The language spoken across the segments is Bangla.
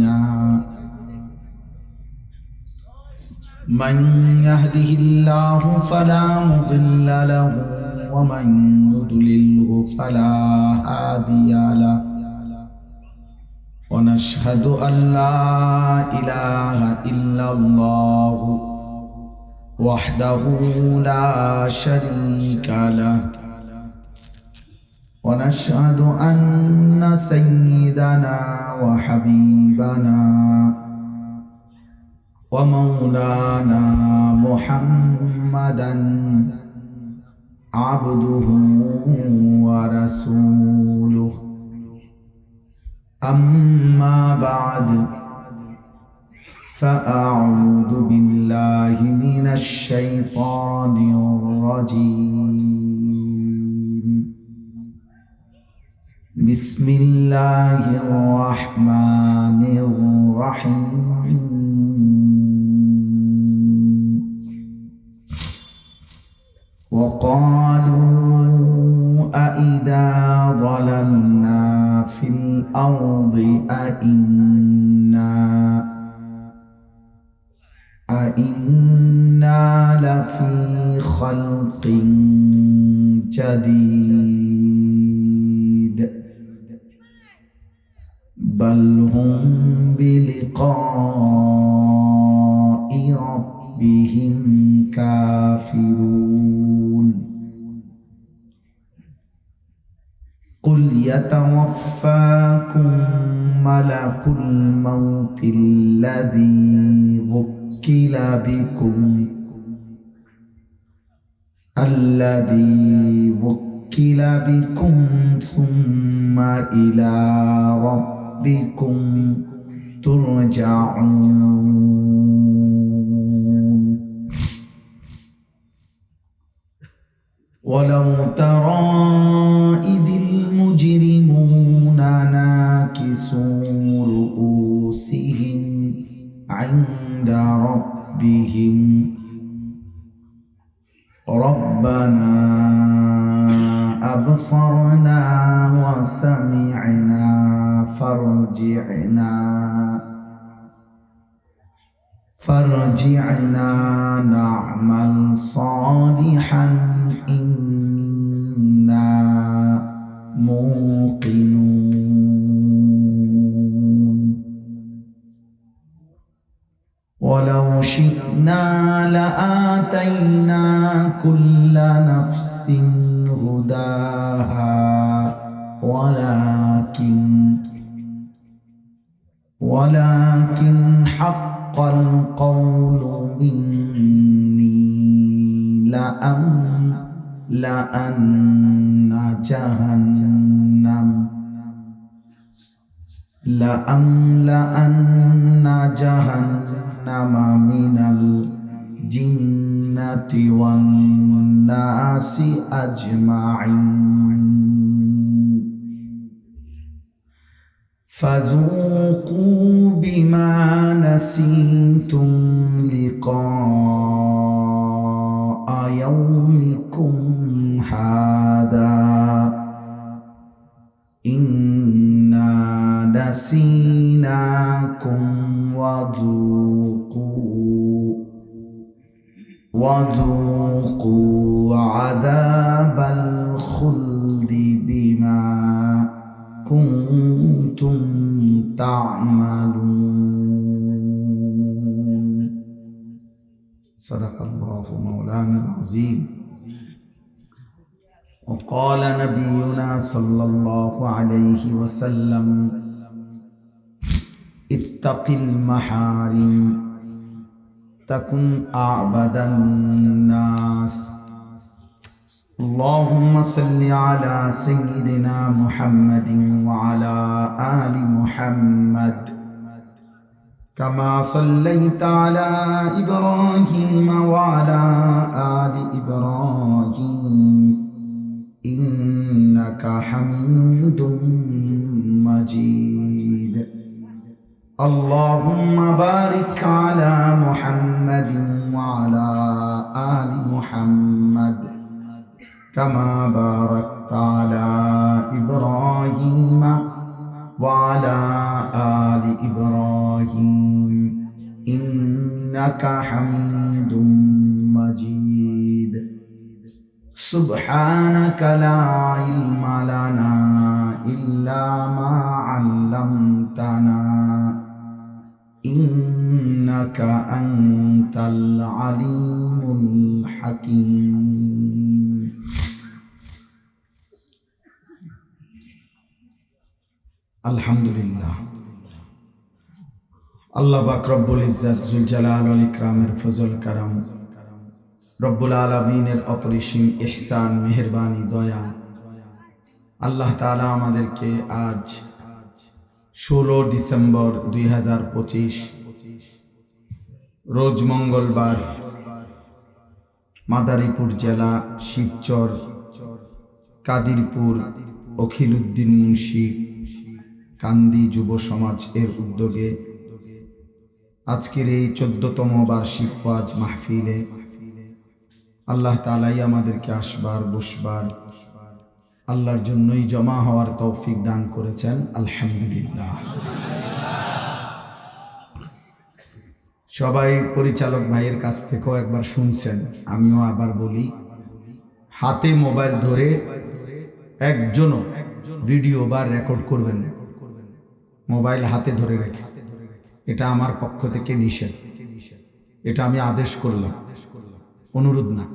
أعمالنا من يهده الله فلا مضل له ومن يضلله فلا هادي له ونشهد أن لا إله إلا الله وحده لا شريك له ونشهد أن سيدنا وحبيبنا ومولانا محمدا عبده ورسوله أما بعد فأعوذ بالله من الشيطان الرجيم بسم الله الرحمن الرحيم وقالوا أإذا ضللنا في الأرض أإنا لفي خلق جديد بل هم بلقاء ربهم كافرون قل يتوفاكم ملك الموت الذي وكل بكم ثم إلى ربكم ترجعون ولو ترى إذ المجرمون ناكسوا رؤوسهم عند ربهم ربنا أبصرنا وسمعنا فارجعنا نعمل صالحا إنا موقنون ولو شئنا لآتينا كل نفس هداها ولكن حق القول مني لأملأن جهنم من الجنة والناس أجمعين فذوقوا بما نسيتم لقاء يومكم هذا إنا نسيناكم وذوقوا عذاب الخلد بما كنتم تعملون صدق الله مولانا العظيم وقال نبينا صلى الله عليه وسلم اتق المحارم تكن أعبد الناس اللهم صل على سيدنا محمد وعلى آل محمد كما صليت على إبراهيم وعلى آل إبراهيم إنك حميد مجيد اللهم بارك على محمد وعلى آل محمد كما باركت على إبراهيم وعلى آل إبراهيم إنك حميد مجيد سبحانك لا علم لنا إلا ما علمتنا إنك أنت العليم الحكيم الحمد لله আল্লাহ পাক রব্বুল ইজ্জত জুল জালাল ওয়াল ইকরামের ফজল কারাম রব্বুল আলামিনের অপরিসীম ইহসান মেহেরবানি দয়া আল্লাহ তাআলা আমাদেরকে আজ 16 ডিসেম্বর 2025 রোজ মঙ্গলবার মাদারীপুর জেলা শিবচর কাদিরপুর অখিলউদ্দিন মুন্সি কান্দি যুব সমাজ এর উদ্যোগে আজকের এই 14তম বার্ষিক ওয়াজ মাহফিলে আল্লাহ তাআলাই আমাদেরকে আসবার বসবার আল্লাহর জন্যই জমা হওয়ার তৌফিক দান করেছেন আলহামদুলিল্লাহ। সবাই পরিচালক ভাইয়ের কাছ থেকেও একবার শুনছেন, আমিও আবার বলি, হাতে মোবাইল ধরে একজনও ভিডিও বা রেকর্ড করবেন না, মোবাইল হাতে ধরে রেখে। এটা আমার পক্ষ থেকে নিষেধ, এটা আমি আদেশ করলাম, অনুরোধ না।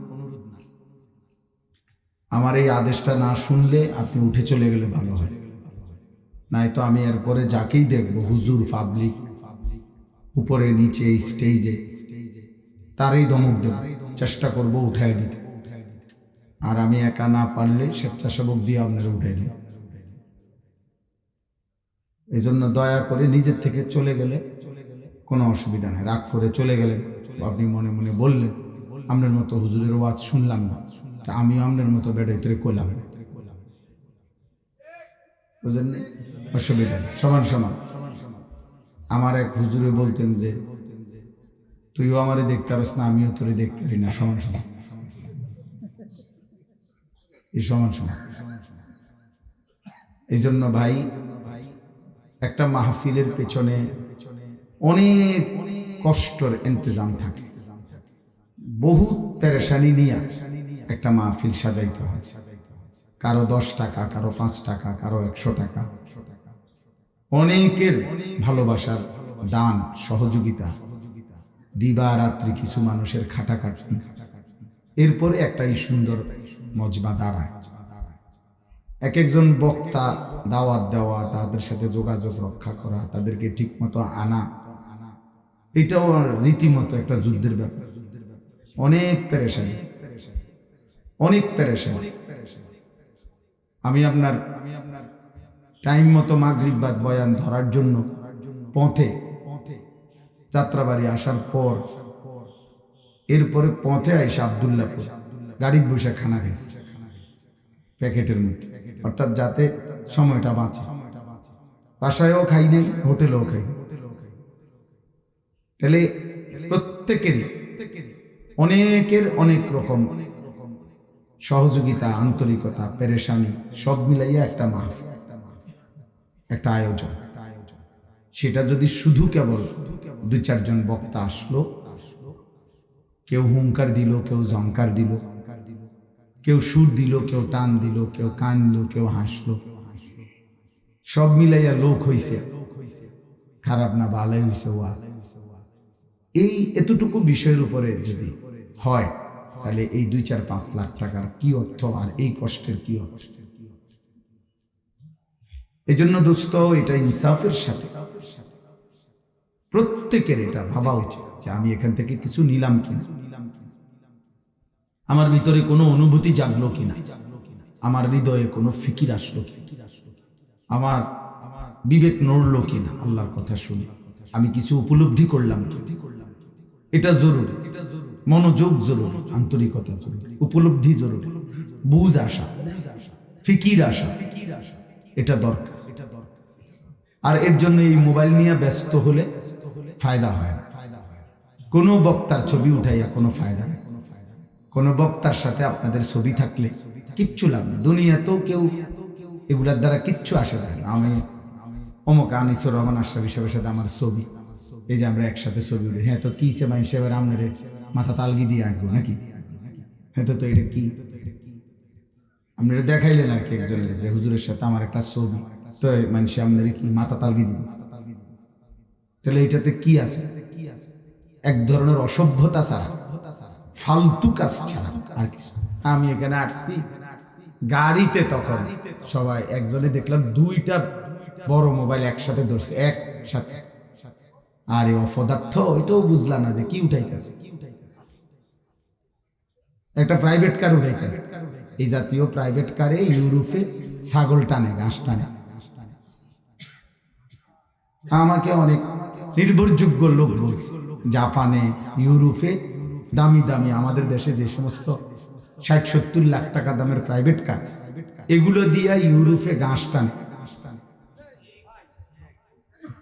আমার এই আদেশটা না শুনলে আপনি উঠে চলে গেলে ভালো হয়, নাই তো আমি এরপরে যাকেই দেখবো হুজুর পাবলিক উপরে নিচে স্টেজে তারই ধমক দেব, চেষ্টা করব উঠাই দিতে। আর আমি একা না পারলে স্বেচ্ছাসেবক দিয়ে আপনারা উঠাই দেব। এই জন্য দয়া করে নিজের থেকে চলে গেলে কোনো অসুবিধা নেই, রাগ করে চলে গেলেন, আপনি মনে মনে বললেন আপনার মতো হুজুরের ওয়াজ শুনলাম না, তা আমিও আপনার মতো বেড়াইতে করলাম, বুঝলেন? অসুবিধা নেই, সমান সমান। আমার এক হুজুরে বলতেন যে তুইও আমারে দেখতে পারিস না, আমিও তোরে দেখতে পারি না, সমান সমান, এই সমান সমান। এই জন্য ভাই, একটা মাহফিলের পেছনে অনেক কষ্টের ইন্তজাম থাকে, বহুত পেরেশানি নিয়ে একটা মাহফিল সাজাইতে হয়। কারো 10 টাকা, কারো 5 টাকা, কারো 100 টাকা, অনেকের ভালোবাসার দান সহযোগিতা, দিবা রাত্রি কিছু মানুষের খাটাখাটনি, এরপরে একটাই সুন্দর মজমা দাঁড়ায়। এক একজন বক্তা দাওয়াত দেওয়া, তাদের সাথে যোগাযোগ রক্ষা করা, তাদেরকে ঠিক মতো আনা, এটাও রীতিমতো একটা যুদ্ধের ব্যাপার। অনেক পেরেশানি, অনেক পেরেশানি। আমি আপনার টাইম মতো মাগরিব বাদ বয়ান ধরার জন্য পথে যাত্রাবাড়ি আসার পর এরপরে পথে আইসা আব্দুল্লাহপুর গাড়ি বসে খানা খেয়েছি প্যাকেটের মধ্যে, অর্থাৎ যাতে সময়টা বাঁচে। বাসায়ও খাই নেই, হোটেলেও খাই। তাহলে প্রত্যেকেরই অনেকের অনেক রকম সহযোগিতা, আন্তরিকতা, পেরেশানি সব মিলাইয়া একটা মাহফিল, একটা আয়োজন। সেটা যদি শুধু কেবল 2-4 জন বক্তা আসলো, কেউ হুঙ্কার দিল, কেউ জঙ্কার দিল, কেউ সুর দিল, কেউ টান দিল, কেউ কানলো, কেউ হাসলো, সব মিলাইয়া লোক হইছে, খারাপ না ভালাই হইছে ওয়াজ, এই এতটুকু বিষয়ের উপরে যদি হয়, তাহলে এই 2-4-5 লাখ টাকার কি অর্থ, আর এই কষ্টের কি অর্থ? এই জন্য দোস্ত, এটা ইনসাফের সাথে প্রত্যেকের এটা ভাবা উচিত যে আমি এখান থেকে কিছু নিলাম কিনা, আমার ভিতরে কোনো অনুভূতি জাগলো কিনা, আমার হৃদয়ে কোনো ফিকির আসলো কিনা, আমার বিবেক নড়লো কিনা, আল্লাহর কথা শুনে আমি কিছু উপলব্ধি করলাম কিনা। এটা জরুরি, মনোযোগ জরুরি, আন্তরিকতা জরুরি, উপলব্ধি জরুরি, বুঝ আসা, ফিকির আসা, এটা দরকার। আর এর জন্য এই মোবাইল নিয়ে ব্যস্ত হলে ফায়দা হয় না। কোনো বক্তার ছবি উঠাইয়া কোনো ফায়দা নেই, কোনো বক্তার সাথে আপনাদের ছবি থাকলে কিচ্ছু লাভ নেই। দুনিয়াতেও কেউ এগুলার দ্বারা কিচ্ছু আসে যায় না। আমি অমুক আনিসুর রহমান আশরাফি সাহেবের সাথে আমার ছবি, এই যে আমরা একসাথে ছবি উঠি, হ্যাঁ তো কি সে মাইন সাহেবের আপনার মাথা তালগি দিয়ে আঁকবো নাকি? হ্যাঁ তো এটা কি আপনারা দেখাইলেন আর কি একজনের যে হুজুরের সাথে আমার একটা ছবি, তো মানুষে আপনার কি মাথা তালগি দিব? তাহলে এটাতে কি আছে? এক ধরনের অসভ্যতা ছাড়া, ফালতু কাজ ছাড়া আর কিছু। আমি এখানে আসছি গাড়িতে, তখন সবাই একজনে দেখলাম 2টা বড় মোবাইল একসাথে ধরছে একসাথে। আরে অপদার্থ, এটাও বুঝলাম না যে কি উঠাইতেছে। একটা প্রাইভেট কার উঠাইতেছে, এই জাতীয় প্রাইভেট কারে ইউরোপে ছাগল টানে, ঘাস টানে। আমাকে অনেক নির্ভরযোগ্য লোক বলছে, জাপানে ইউরোপে দামি দামি, আমাদের দেশে যে সমস্ত 60-70 লাখ টাকা দামের প্রাইভেট কার, এগুলো দিয়া ইউরোপে ঘাস টানে,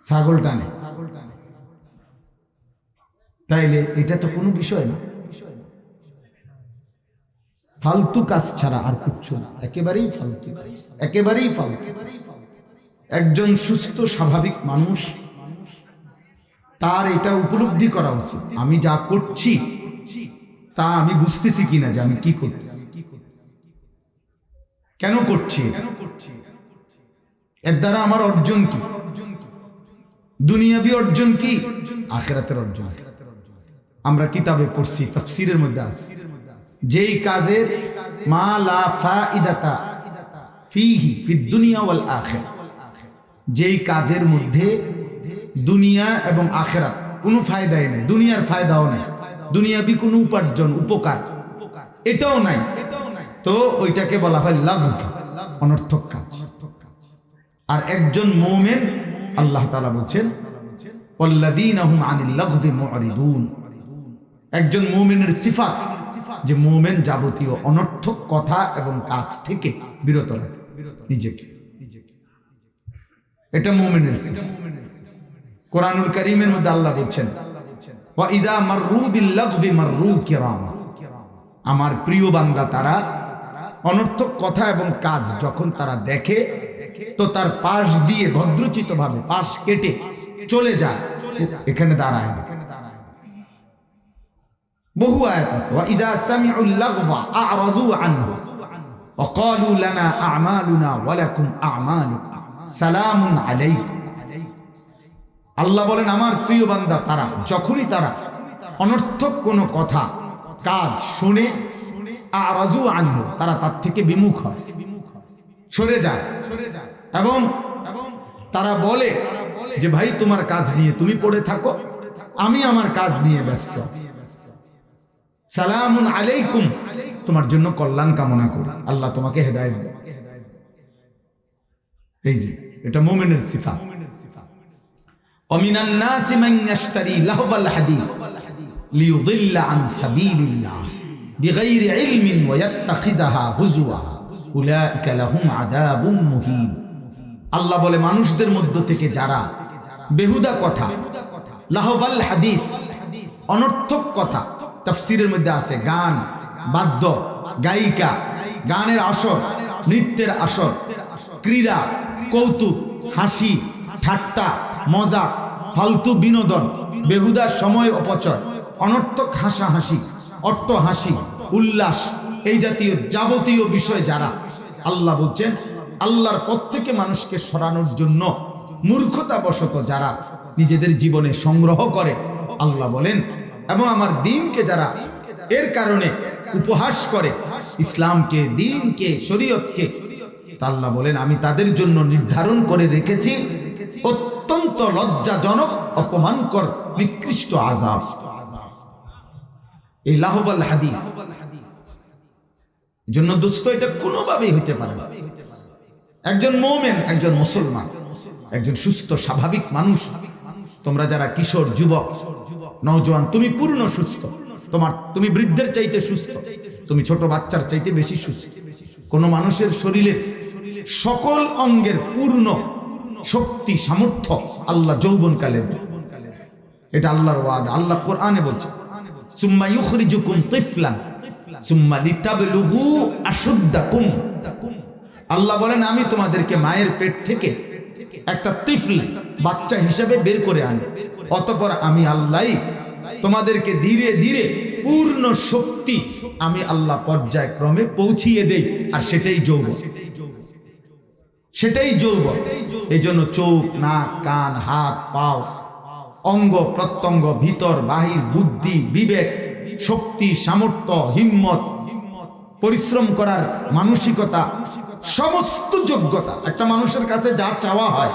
ছাগল টানে। তাইলে এটা তো কোনো বিষয় না, ফালতু কাজ ছাড়া আর কিচ্ছু না, একেবারেই ফালতু, একেবারেই ফালতু। একজন সুস্থ স্বাভাবিক মানুষ, তার এটা উপলব্ধি করা উচিত, আমি যা করছি তা আমি বুঝতেছি কিনা, যে আমি কি করতেছি, কেন করছি, এর দ্বারা আমার অর্জন কি, দুনিয়াবি অর্জন কি, আখিরাতের অর্জন। আমরা কিতাবে পড়ছি, তাফসীরের মধ্যে আছে, যেই কাজের মা লা ফাইদাতা ফিহি ফিদ দুনিয়া ওয়াল আখিরা, যেই কাজের মধ্যে দুনিয়া এবং আখিরাত কোনো ফায়দাই নেই, দুনিয়ার ফায়দাও নেই, দুনিয়াবি কোনো উপার্জন উপকার এটাও নাই, তো ওইটাকে বলা হয় লাগভ, অনর্থক কাজ। আর একজন মুমিন, আল্লাহ তাআলা বলেন ওয়াল্লাযীনা হুম আনিল লাগভি মুরিদুন, একজন মুমিনের সিফাত যে মুমিন যাবতীয় অনর্থক কথা এবং কাজ থেকে বিরত রাখে নিজেকে, এটা মুমিনের সিফাত। কোরআনুল কারীমের মধ্যে আল্লাহ বলেন ওয়া ইযা মাররু বিল লাগভি মাররু কিরামা, আমার প্রিয় বান্দা তারা অনর্থক কথা এবং কাজ যখন তারা দেখে তো তার পাশ দিয়ে ভদ্রচিতভাবে পাশ কেটে চলে যায়, এখানে দাঁড়ায় না। বহু আয়াত আছে, ওয়া ইযা সামিউল লাগওয়া আ'রাযু আনহু ওয়া ক্বালু লানা আ'মালুনা ওয়া লাকুম আ'মালুকুম সালামুন আলাইকুম। আল্লাহ বলেন আমার প্রিয় বান্দা তারা যখনই তারা অনর্থক কোনো কথা কাজ শুনে, আ'রাযু আনহু, তারা তার থেকে বিমুখ হয়, সরে যায়, এবং তারা বলে যে ভাই তোমার কাজ নিয়ে তুমি পড়ে থাকো, আমি আমার কাজ নিয়ে ব্যস্ত আছি, সালামুন আলাইকুম, তোমার জন্য কল্যাণ কামনা করি, আল্লাহ তোমাকে হেদায়েত দেন। এই যে এটা মুমিনের সিফাত। ওয়ামিনান নাসি মান ইয়াশতারি লাহওয়াল হাদিস লিয়ুদিল্লা আন সাবিলিল্লাহ বিগাইরি ইলমিন ওয়া ইয়াত্তাখিযাহা হুজুয়া উলাইকা লাহুম আযাবুম মুহিন। আল্লাহ বলে মানুষদের মধ্য থেকে যারা বেহুদা কথা, লাহওয়াল হাদিস, অনর্থক কথা, তাফসীরের মধ্যে আছে গান, বাদ্য, গায়িকা, গানের আসর, নৃত্যের আসর, ক্রীড়া, কৌতুক, হাসি, ঠাট্টা, মজাক, ফালতু বিনোদন, বেহুদা সময় অপচয়, অনর্থক হাসাহাসি, অট্টহাসি, উল্লাস, এই জাতীয় যাবতীয় বিষয় যারা, আল্লাহ বলছেন আল্লাহর পথ থেকে মানুষকে সরানোর জন্য মূর্খতাবশত যারা নিজেদের জীবনে সংগ্রহ করে, আল্লাহ বলেন, এবং আমার দ্বীনকে যারা এর কারণে উপহাস করে, ইসলামকে, দ্বীনকে, শরীয়তকে, আল্লাহ বলেন আমি তাদের জন্য নির্ধারণ করে রেখেছি অত্যন্ত লজ্জাজনক, অপমানকর, নিকৃষ্ট আযাব। এই লাহওয়াল হাদিস জন্য দোস্ত এটা কোনোভাবেই হইতে পারে না। একজন মুমিন, একজন মুসলমান, একজন সুস্থ স্বাভাবিক মানুষ, তোমরা যারা কিশোর, যুবক, নওজোয়ান, তুমি পূর্ণ সুস্থ, তুমি বৃদ্ধের চাইতে সুস্থ, তুমি ছোট বাচ্চার চাইতে বেশি সুস্থ। কোন মানুষের শরীরের সকল অঙ্গের পূর্ণ শক্তি, সামর্থ্য আল্লাহ যৌবনকালে, এটা আল্লাহর ওয়াদা। আল্লাহ কোরআনে বলছে সুম্মা ইউখরিজুকুম তিফলান সুম্মা লিতাবলুগু আশুদ্দাকুম। আল্লাহ বলেন আমি তোমাদেরকে মায়ের পেট থেকে একটা তিফল বাচ্চা হিসেবে বের করে আনে, অতঃপর আমি আল্লাহ তোমাদেরকে ধীরে ধীরে পূর্ণ শক্তি আমি আল্লাহ পর্যায়ক্রমে পৌঁছিয়ে দেই, আর সেটাই যৌবন, সেটাই যৌবন। এই জন্য চোখ, নাক, কান, হাত, পাও, অঙ্গ প্রত্যঙ্গ, ভিতর বাহির, বুদ্ধি, বিবেক, শক্তি, সামর্থ্য, হিম্মত, পরিশ্রম করার মানসিকতা, সমস্ত যোগ্যতা, একটা মানুষের কাছে যা চাওয়া হয়,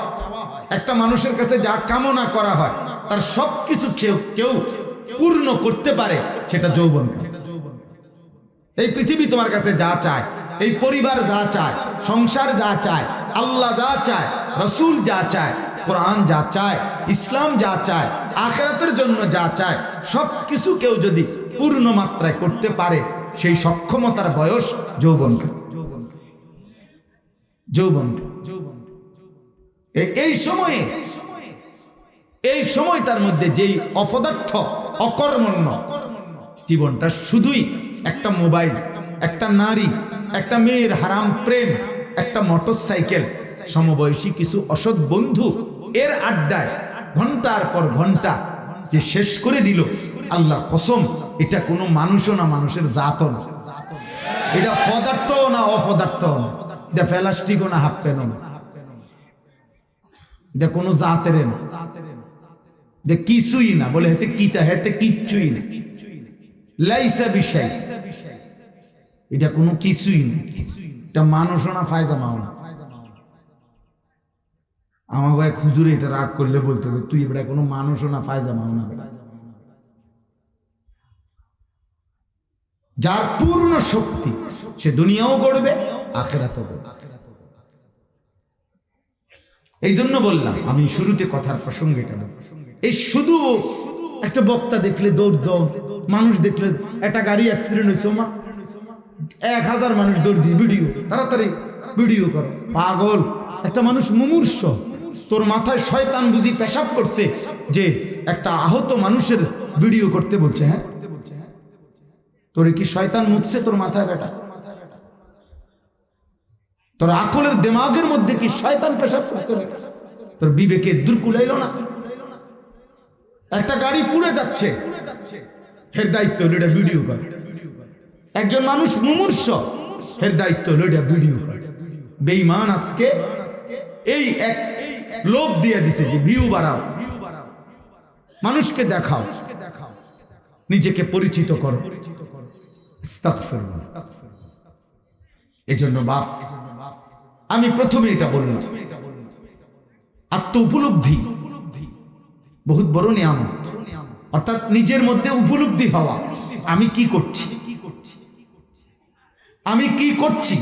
একটা মানুষের কাছে যা কামনা করা হয়, তার সবকিছু কেউ পূর্ণ করতে পারে, সেটা যৌবন। এই পৃথিবী তোমার কাছে যা চায়, এই পরিবার যা চায়, সংসার যা চায়, আল্লাহ যা চায়, রসুল যা চায়, কোরআন যা চায়, ইসলাম যা চায়, আখিরাতের জন্য যা চায়, সবকিছু কেউ যদি পূর্ণ মাত্রায় করতে পারে, সেই সক্ষমতার বয়স যৌবন। যৌবন এই সময়টার মধ্যে যেই অপদার্থ, অকর্মণ্য জীবনটা, শুধুই একটা মোবাইল, একটা নারী, একটা মেয়ের হারাম প্রেম, একটা মোটরসাইকেল, সমবয়সী কিছু অসৎ বন্ধু, এর আড্ডায় ঘন্টার পর ঘন্টা যে শেষ করে দিল, আল্লাহর কসম, এটা কোনো মানুষও না, মানুষের জাতও না, এটা পদার্থ না, অপদার্থ না, এটা প্লাস্টিকও না, হাফ পেনও না, এটা কোনো জাতের না, যে কিছুই না, বলে হেতে কিতা, হেতে কিচ্ছুই না, লাইসা বিষয়, এটা কোনো কিছুই না, এটা মানুষও না, ফায়জামাও না। আমার ভাই খুজুরে এটা রাগ করলে বলতে হবে, তুই এটা কোনো মানুষও না, ফায়জামাও না। যার পূর্ণ শক্তি, সে দুনিয়াও গড়বে, আখিরাতও গড়বে। এই জন্য বললাম, আমি শুরুতে কথার প্রসঙ্গটা, এই শুধু একটা বক্তা দেখলে দৌড় দাও, মানুষ দেখলে একটা গাড়ি অ্যাক্সিডেন্ট হয়েছে, 1000 মানুষ দৌড় দিয়ে ভিডিও, তাড়াতাড়ি ভিডিও করো, পাগল। একটা মানুষ মুমূর্ষ, তোর মাথায় শয়তান বুঝি পেশাব করছে যে একটা আহত মানুষের ভিডিও করতে বলছে? হ্যাঁ, তোরে কি শয়তান মুছছে তোর মাথায়? বেটা, তোর আকলের দিমাগের মধ্যে কি শয়তান পেশাব করছে? তোর বিবেকে দূর কুলাইল না? একটা গাড়ি পুড়ে যাচ্ছে, এর দায়িত্ব হলো এটা ভিডিও কর। একজন মানুষ মুমূর্ষ, এর দায়িত্ব হলো এটা ভিডিও কর। বেঈমান আজকে এই এক লোভ দিয়ে দিছে যে ভিউ বাড়াও, মানুষকে দেখাও, নিজেকে পরিচিত করো। আস্তাগফিরুল্লাহ। এজন্য বাপ, আমি প্রথমে এটা বললাম, আত্ম উপলব্ধি বহুত বড় নিয়ামত, অর্থাৎ নিজের মধ্যে উপলব্ধি হওয়া, আমি কি করছি, আমি কি করছি।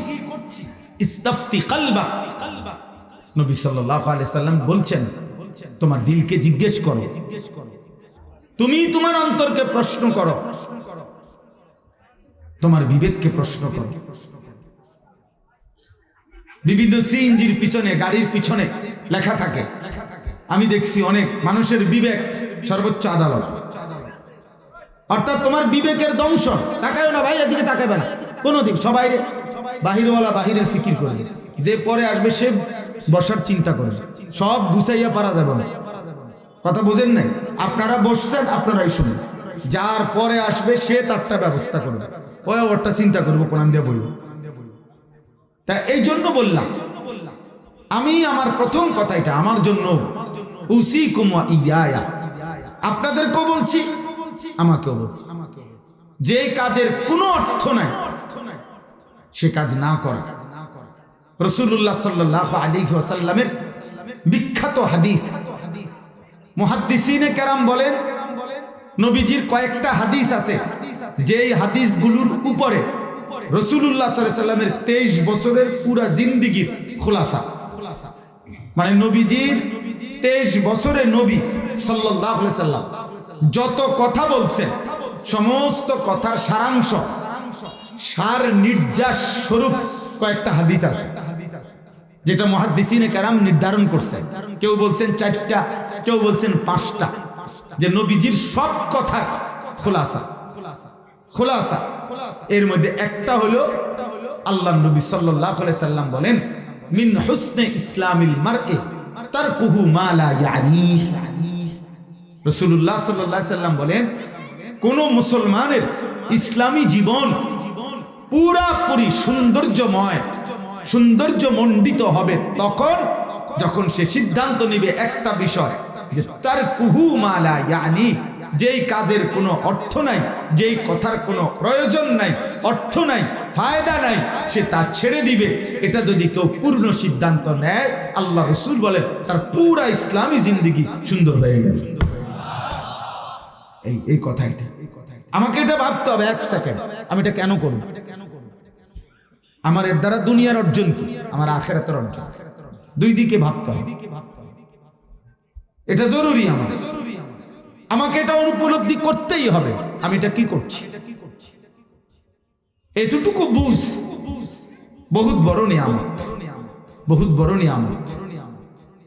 ইস্তাফতি কলবা, নবী সাল্লাল্লাহু আলাইহি সাল্লাম বলছেন, তোমার দিলকে জিজ্ঞেস করো, তুমি তোমার অন্তরকে প্রশ্ন করো, তোমার বিবেককে প্রশ্ন করো। বিভিন্ন সিএনজির পিছনে, গাড়ির পিছনে লেখা থাকে, আমি দেখছি অনেক মানুষের বিবেক সর্বোচ্চ আদালত, অর্থাৎ তোমার বিবেকের দংশন। তাকায় না ভাই, এদিকে তাকাবে না কোনো দিক, সবাই বাহিরওয়ালা বাহিরের ফিকির করে, যে পরে আসবে সে বসার চিন্তা করে, সব গুছাইয়া পারা যাবে না। কথা বুঝেন নাই? আপনারা বসছেন, আপনারাই শুনুন, যার পরে আসবে সে তারটা ব্যবস্থা করবে, ওই ওরটা চিন্তা করবো, কোরআন দিয়ে বলবো। তা এই জন্য বললাম, আমি আমার প্রথম কথা এটা আমার জন্য, উসিকুম ওয়া ইয়া, আপনাদেরকেও বলছি, আমাকেও বলছি, যে কাজের কোনো অর্থ নাই সে কাজ না করা। রাসূলুল্লাহ সাল্লাল্লাহু আলাইহি ওয়াসাল্লামের বিখ্যাত হাদিস, মুহাদ্দিসিনে কেরাম বলেন, নবীজির কয়েকটা হাদিস আছে, যেই হাদিসগুলোর উপরে রাসূলুল্লাহ সাল্লাল্লাহু আলাইহি ওয়াসাল্লামের 23 বছরের পুরা জিন্দেগির খুলাসা, মানে নবীজির 23 বছরে নবী সাল্লাল্লাহু আলাইহি ওয়াসাল্লাম যত কথা বলছেন, সমস্ত কথার সারাংশ, সার নির্যাস স্বরূপ কয়েকটা হাদিস আছে, যেটা মুহাদ্দিসিনে কেরাম নির্ধারণ করছেন। কেউ বলছেন 4টা, কেউ বলছেন 5টা, যে নবীজির সব কথার খুলাসা। এর মধ্যে একটা হলো, আল্লাহ নবী সাল্লাল্লাহু আলাইহি সাল্লাম বলেন, মিন হুসনে ইসলামিল মার'i তারকুহু মা লা ইয়ানিহ। রাসূলুল্লাহ সাল্লাল্লাহু আলাইহি সাল্লাম বলেন, কোন মুসলমানের ইসলামী জীবন পুরাপুরি সৌন্দর্যমণ্ডিত হবে তখন যখন সে সিদ্ধান্ত নেবে একটা বিষয়, যে তারকুহু মা লা ইয়ানি, যেই কাজের কোনো অর্থ নাই, যেই কথার কোনো প্রয়োজন নাই, অর্থ নাই, ফায়দা নাই, সে তা ছেড়ে দিবে। এটা যদি কেউ পূর্ণ সিদ্ধান্ত নেয়, আল্লাহ রাসূল বলেন তার পুরা ইসলামী জিন্দেগি সুন্দর হয়ে গেল। এই কথাটা আমাকে এটা ভাবতে হবে এক সেকেন্ড, আমি এটা কেন করব? আমার এর দ্বারা দুনিয়ার অর্জন কি, আমার আখিরাতের অর্জন, দুই দিকে ভাবতে হবে। এটা জরুরি, আমাকে এটা উপলব্ধি করতেই হবে আমি এটা কি করছি। এতটুকু বুঝ বহুত বড় নিয়ামত, বহুত বড় নিয়ামত,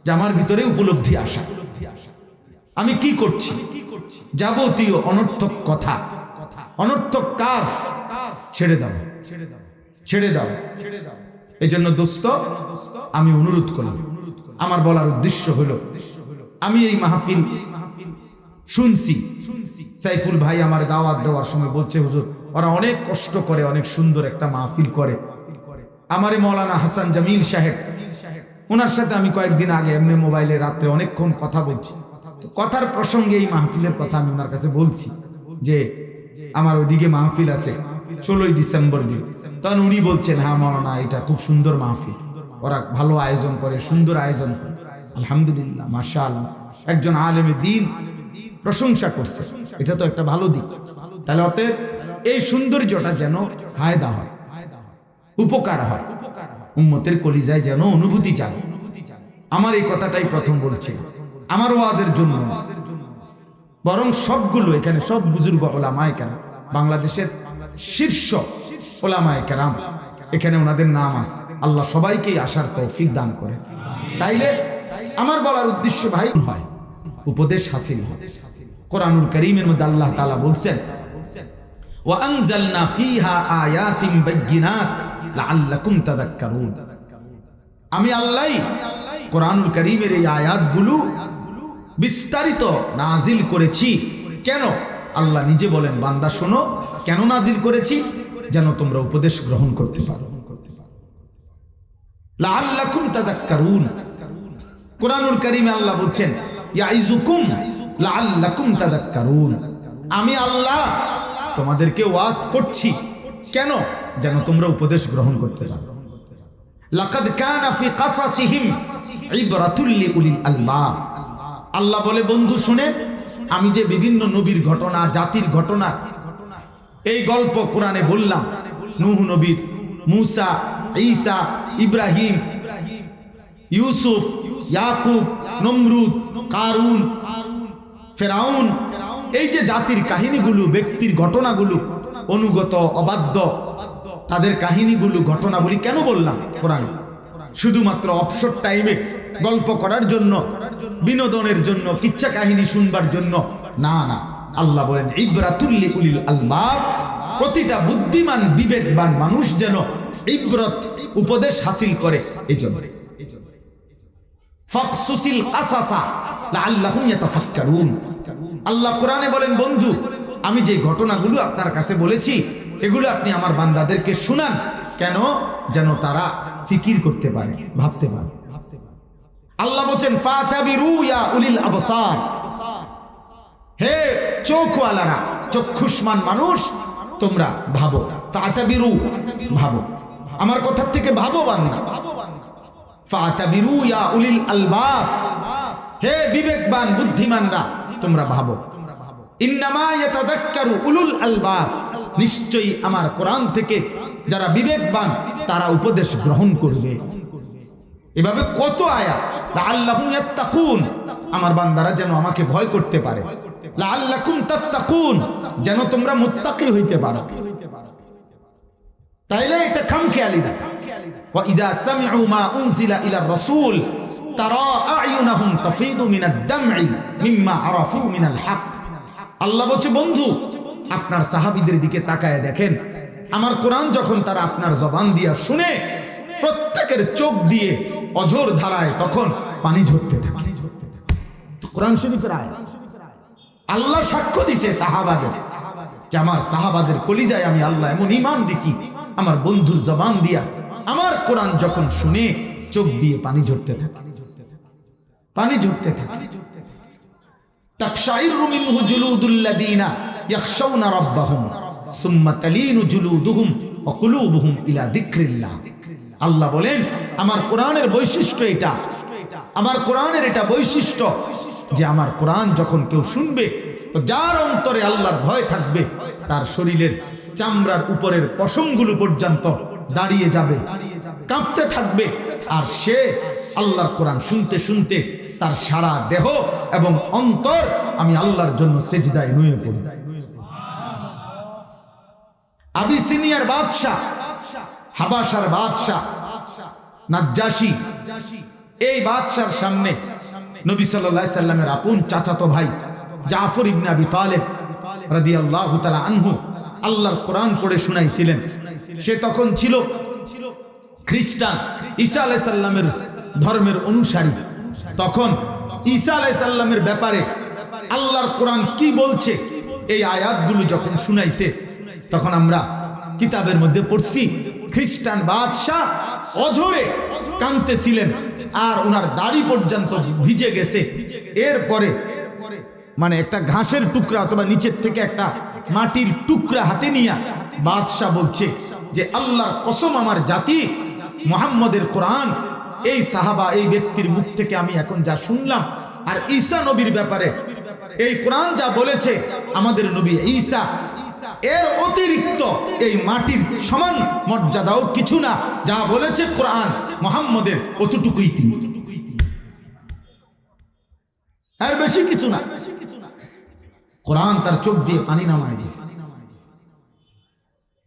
যে আমার ভিতরে উপলব্ধি আসা। আমি কি করছি? যাবতীয় অনর্থক কথা, অনর্থক কাজ ছেড়ে দাও, ছেড়ে দাও। এই জন্য দোস্ত, আমি অনুরোধ করলাম, আমার বলার উদ্দেশ্য হলো, আমি এই মাহফিল শুনছি, সাইফুল ভাই আমার দাওয়াত দেওয়ার সময় বলছে, হুজুর ওরা অনেক কষ্ট করে, অনেক সুন্দর একটা মাহফিল করে। আমারে মৌলানা হাসান জামিল সাহেব, ওনার সাথে আমি কয়েকদিন আগে এমনি মোবাইলে রাত্রে অনেকক্ষণ কথা বলছি। কথার প্রসঙ্গে এই মাহফিলের কথা আমি ওনার কাছে বলছি যে আমার ওইদিকে মাহফিল আছে 16ই ডিসেম্বর দিন। তখন উনি বলছেন, হ্যাঁ মৌলানা, এটা খুব সুন্দর মাহফিল, ওরা ভালো আয়োজন করে, সুন্দর আয়োজন করে। আলহামদুলিল্লাহ, মাশাআল্লাহ, একজন আলেমে দ্বীন প্রশংসা করছে, এটা তো একটা ভালো দিক। তাহলে অতএব এই সৌন্দর্যটা যেন ফায়দা হয়, উপকার হয়, উম্মতের কলিজায় যেন অনুভূতি জাগে। আমার এই কথাটাই প্রথম বলছি, আমার ওয়াজের জন্য, বরং সবগুলো এখানে সব বুজুর্গ ওলামায়ে কেরাম, বাংলাদেশের শীর্ষ ওলামায়ে কেরাম, এখানে ওনাদের নাম আছে। আল্লাহ সবাইকেই আসার তৌফিক দান করে। তাইলে আমার বলার উদ্দেশ্য ভাই হয় উপদেশ হাসিল হয়। কোরআনুল কারীমের মধ্যে আল্লাহ তাআলা বলছেন, ওয়া আনজালনা ফীহা আয়াতিন বাইয়িনাত লাআল্লাকুম তাযাক্কারুন। আমি আল্লাহই কোরআনুল কারীমের এই আয়াতগুলো বিস্তারিত নাজিল করেছি। কেন? আল্লাহ নিজে বলেন, বান্দা শোনো, কেন নাজিল করেছি? যেন তোমরা উপদেশ গ্রহণ করতে পারো। লাআল্লাকুম তাযাক্কারুন। কোরআনুল কারীমে আল্লাহ বলছেন, ইয়াইযুকুম লাআল্লাকুম তাযাক্কারুন। আমি আল্লাহ তোমাদেরকে ওয়াজ করছি, কেন? যেন তোমরা উপদেশ গ্রহণ করতে পারো। লাকাদ কানা ফি কাসাসিহিম ইবরাতুল লিউলিল আলবাব। আল্লাহ বলে, বন্ধু শুনে, আমি যে বিভিন্ন নবীর ঘটনা, জাতির ঘটনা, এই গল্প কোরআনে বললাম, নূহ নবীর, মূসা, ঈসা, ইব্রাহিম, ইউসুফ, ইয়াকুব, নমরুদ, কারুন, ফেরাউন, এই যে জাতির কাহিনীগুলো, ব্যক্তির ঘটনাগুলো, অনুগত অবাধ্য তাদের কাহিনীগুলো, ঘটনাবলী কেন বললাম কোরআন? শুধুমাত্র অবসর টাইমে গল্প করার জন্য, বিনোদনের জন্য, কিচ্ছা কাহিনী শুনবার জন্য না, না। আল্লাহ বলেন, ইবরাতুল লিউলিল আলবাব। প্রতিটা বুদ্ধিমান, বিবেকবান মানুষ যেন ইবরত, উপদেশ হাসিল করে। এই জন্য ফাকসুসিল কাসাসা লাআল্লাহুম ইয়াতাফাক্কারুন। আল্লাহ কোরআনে বলেন, বন্ধু আমি যে ঘটনাগুলো আপনার কাছে বলেছি, এগুলো আপনি আমার বান্দাদেরকে শুনান। কেন? যেন তারা ফিকির করতে পারে, ভাবতে পারে। আল্লাহ বলেন, ফাতাবিরু ইয়া উলিল আবসার। হে চোখওয়ালারা, চক্ষুষ্মান মানুষ, তোমরা ভাবো। ফাতাবিরু, ভাবো, আমার কথার থেকে ভাবো বান্দা। ফাতাবিরু ইয়া উলিল আলবাব। হে বিবেকবান, বুদ্ধিমানরা, তোমরা ভাবো। ইন্নামা ইয়াতাযাক্কারু উলুল আলবাব। নিশ্চয়ই আমার কোরআন থেকে যারা বিবেকবান তারা উপদেশ গ্রহণ করবে। এভাবে কত আয়াত। লাআল্লাহুম ইয়াত্তাকুন, আমার বান্দারা যেন আমাকে ভয় করতে পারে। লাআল্লাকুম তাত্তাকুন, যেন তোমরা মুত্তাকি হইতে পারো। তাইলে এটা খামখেয়ালি না। ওয়া ইযা সামি'ু মা উনজিলা ইলার রাসূল তারা আ'য়ুনাহুম তাফিদু মিনাদ দাম'i মিম্মা আরাফু মিনাল হক। আল্লাহ বলছে, বন্ধু আপনার সাহাবীদের দিকে তাকায় দেখেন, আমার কোরআন যখন তারা আপনার জবান দিয়া শুনে, প্রত্যেকের চোখ দিয়ে অঝোর ধারায় তখন পানি ঝরতে থাকে। কোরআন শরীফের আয়াত। আল্লাহ সাক্ষ্য দিছে সাহাবাদের যে আমার সাহাবাদের কলিজায় আমি আল্লাহ এমন ঈমান দিছি, আমার বন্ধুর জবান দিয়া আমার কোরআন যখন শুনে চোখ দিয়ে পানি ঝরতে থাকে, পানি ঝরতে থাকে। তাকশাইরু মিনহু জুলুদুল্লাযীনা ইয়াখশাউনা রাব্বাহুম সুম্মা তালিনু জুলুদুহুম ওয়া কুলুবুহুম ইলা যিকরিল্লাহ। আল্লাহ বলেন আমার কোরআনের বৈশিষ্ট্য এটা, আমার কোরআনের এটা বৈশিষ্ট্য যে আমার কোরআন যখন কেউ শুনবে তো যার অন্তরে আল্লাহর ভয় থাকবে তার শরীরের চামড়ার উপরের পশমগুলো পর্যন্ত দাঁড়িয়ে যাবে, কাঁপতে থাকবে, আর সে আল্লাহর কোরআন শুনতে শুনতে তার সারা দেহ এবং অন্তর আমি আল্লাহর জন্য সেজদায় নুয়ে পড়বে। আবিসিনিয়ার বাদশা, হাবাসার বাদশা নাজ্জাশী, এই বাদশার সামনে নবী সাল্লাল্লাহু আলাইহি সাল্লামের আপন চাচাতো ভাই জাফর ইবনে আবি তালেব রাদিয়াল্লাহু তাআলা আনহু আল্লাহর কোরআন পড়ে শুনাইছিলেন। সে তখন ছিল খ্রিস্টান, ঈসা আলাইহিস সালামের ধর্মের অনুসারী। তখন ঈসা আলাইহিস সালামের ব্যাপারে আল্লাহর কোরআন কি বলছে এই আয়াতগুলো যখন শুনাইছে, তখন আমরা কিতাবের মধ্যে পড়ছি খ্রিস্টান বাদশাহ অঝরে কাঁদতেছিলেন আর ওনার দাড়ি পর্যন্ত ভিজে গেছে। এরপরে মানে একটা ঘাসের টুকরা অথবা নিচের থেকে একটা মাটির টুকরা হাতে নিয়ে বাদশাহ বলছে যে আল্লাহর কসম আমার জাতি মুহাম্মদের কোরআন এই সাহাবা এই ব্যক্তির মুখ থেকে আমি এখন যা শুনলাম, আর ঈসা নবীর ব্যাপারে এই কোরআন যা বলেছে আমাদের নবী ঈসা এর অতিরিক্ত এই মাটির সমান মর্যাদাও কিছু না, যা বলেছে কোরআন মুহাম্মদের অতটুকুই তিনি, এর বেশি কিছু না। কোরআন তার চোখ দিয়ে পানি নামায় দিয়েছে।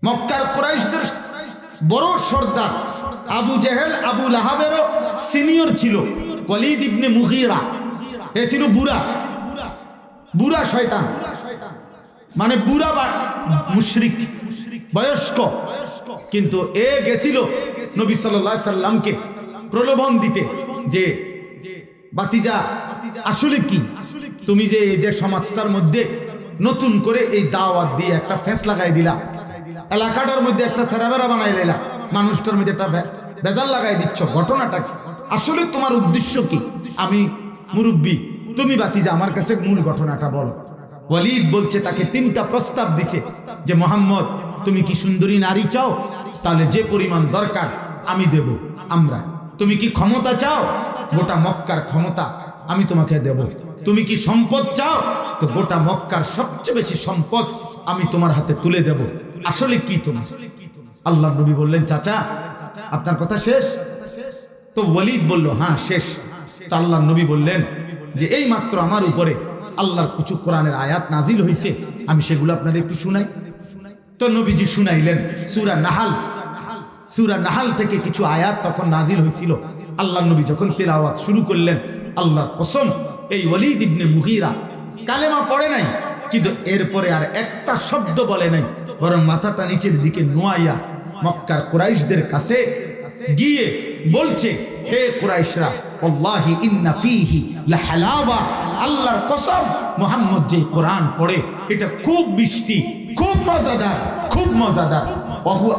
মক্কার কুরাইশদের বড় সর্দার আবু জেহেল আবু লাহাবেরও সিনিয়র ছিল ওয়ালিদ ইবনে মুগীরা। এ ছিল বুড়া বুড়া শয়তান, মানে বুড়া বা মুশরিক বয়স্ক। কিন্তু এ গেছিল নবী সাল্লাল্লাহু আলাইহি সাল্লামকে প্রলোভন দিতে যে বাতিজা আসলে কি তুমি যে এই যে সমাজটার মধ্যে নতুন করে এই দাওয়াত দিয়ে একটা ফেস লাগাই দিলা, এলাকাটার মধ্যে একটা সেরাবেরা বানাই দিলা, মানুষটার মধ্যে একটা বেজাল লাগাই দিচ্ছ, ঘটনাটা কি? আসলে তোমার উদ্দেশ্য কি? আমি মুরব্বী, তুমি বাতিজা আমার কাছে মূল ঘটনাটা বলো। ওয়ালিদ বলছে, তাকে তিনটা প্রস্তাব দিছে যে মোহাম্মদ তুমি কি সুন্দরী নারী চাও? তাহলে যে পরিমাণ দরকার আমি দেব আমরা। তুমি কি ক্ষমতা চাও? গোটা মক্কার ক্ষমতা আমি তোমাকে দেব। তুমি কি সম্পদ চাও? তো গোটা মক্কার সবচেয়ে বেশি সম্পদ আমি তোমার হাতে তুলে দেব। আসলে কি তোমার? আল্লাহ নবী বললেন, চাচা আপনার কথা শেষ? তো ওয়ালিদ বলল, হ্যাঁ শেষ। তো আল্লাহ নবী বললেন যে এই মাত্র আমার উপরে আল্লাহর কিছু কোরআনের আয়াত নাজিল হয়েছে, আমি সেগুলো আপনাদের একটু শুনাই। তো নবীজি শুনাইলেন সূরা নাহাল থেকে কিছু আয়াত তখন নাজিল হয়েছিল। আল্লাহ নবী যখন তিলাওয়াত শুরু করলেন, আল্লাহর কসম এই ওয়ালিদ ইবনে মুগীরা কালেমা পড়ে নাই, কিন্তু এরপরে আর একটা শব্দ বলে নাই, বরং মাথাটা নিচের দিকে নোয়াইয়া মক্কার কুরাইশদের কাছে গিয়ে বলছে, হে কুরাইশরা, আল্লাহি ইন্না ফীহি লাহালাওয়া, আল্লাহর কসম মুহাম্মদ যে কোরআন পড়ে এটা খুব মিষ্টি, খুব মজাদার, খুব মজাদার।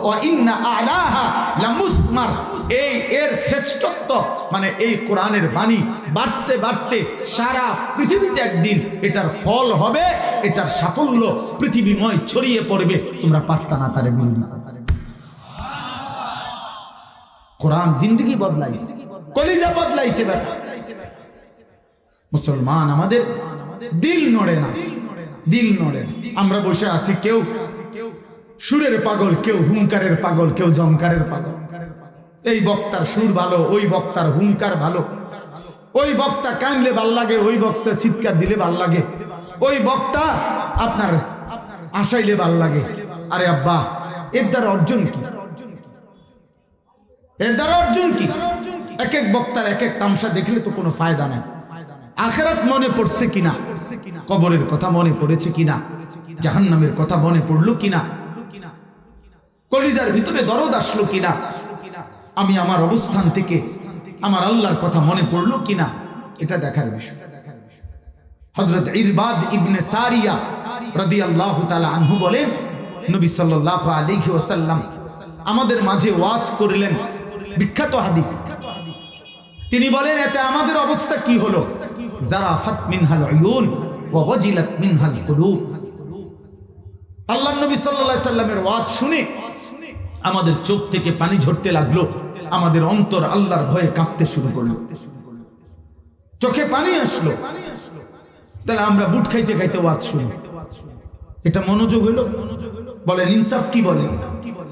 ওয়া ইন্না আলাহা লামুসমার, এই এর শ্রেষ্ঠত্ব মানে এই কোরআনের বাণী বাড়তে বাড়তে সারা পৃথিবীতে একদিন এটার ফল হবে, এটার সাফল্য পৃথিবীময় ছড়িয়ে পড়বে, তোমরা পারতা না তারে বলবে। কোরআন জিন্দেগি বদলাইছে, কলিজা বদলাইছে। মুসলমান আমাদের দিল নড়ে না, দিল নড়ে না। আমরা বসে আছি, কেউ সুরের পাগল, কেউ হুঙ্কারের পাগল, কেউ জমকারের পাগল। এই বক্তার সুর ভালো, ওই বক্তার হুঙ্কার ভালো, ওই বক্তা কানলে ভাল লাগে, ওই বক্তা চিৎকার দিলে ভাল লাগে, ওই বক্তা আপনার আসাইলে ভাল লাগে। আরে আব্বা, এর দ্বারা অর্জন কি? এর দ্বারা অর্জন কি? এক এক বক্তার এক এক তামসা দেখলে তো কোনো ফায়দা নেই। আখিরাত মনে পড়ছে কিনা, কবরের কথা মনে পড়েছে কিনা, জাহান্নামের কথা মনে পড়লো কিনা, কলিজার ভিতরে দরদ আসলো কিনা, আমি আমার অবস্থান থেকে আমার আল্লাহর কথা মনে পড়লো কিনা, এটা দেখার বিষয়। হযরত ইরবাদ ইবনে সারিয়া রাদিয়াল্লাহু তাআলা আনহু বলেন, নবী সাল্লাল্লাহু আলাইহি ওয়াসাল্লাম আমাদের মাঝে ওয়াজ করলেন, বিখ্যাত হাদিস। তিনি বলেন, এতে আমাদের অবস্থা কি হলো? জারাফাত মিনহাল উয়ুন ওয়া ওয়াজিলাত মিনহাল কুলুব। আল্লাহর নবী সাল্লাল্লাহু আলাইহি সাল্লামের ওয়াজ শুনে আমাদের চোখ থেকে পানি ঝরতে লাগলো, আমাদের অন্তর আল্লাহর ভয়ে কাঁপতে শুরু করলো, চোখে পানি আসলো। তাহলে আমরা বুট খাইতে খাইতে ওয়াজ শুনি, এটা মনোযোগ হলো? বলেন ইনসাফ কি বলেন?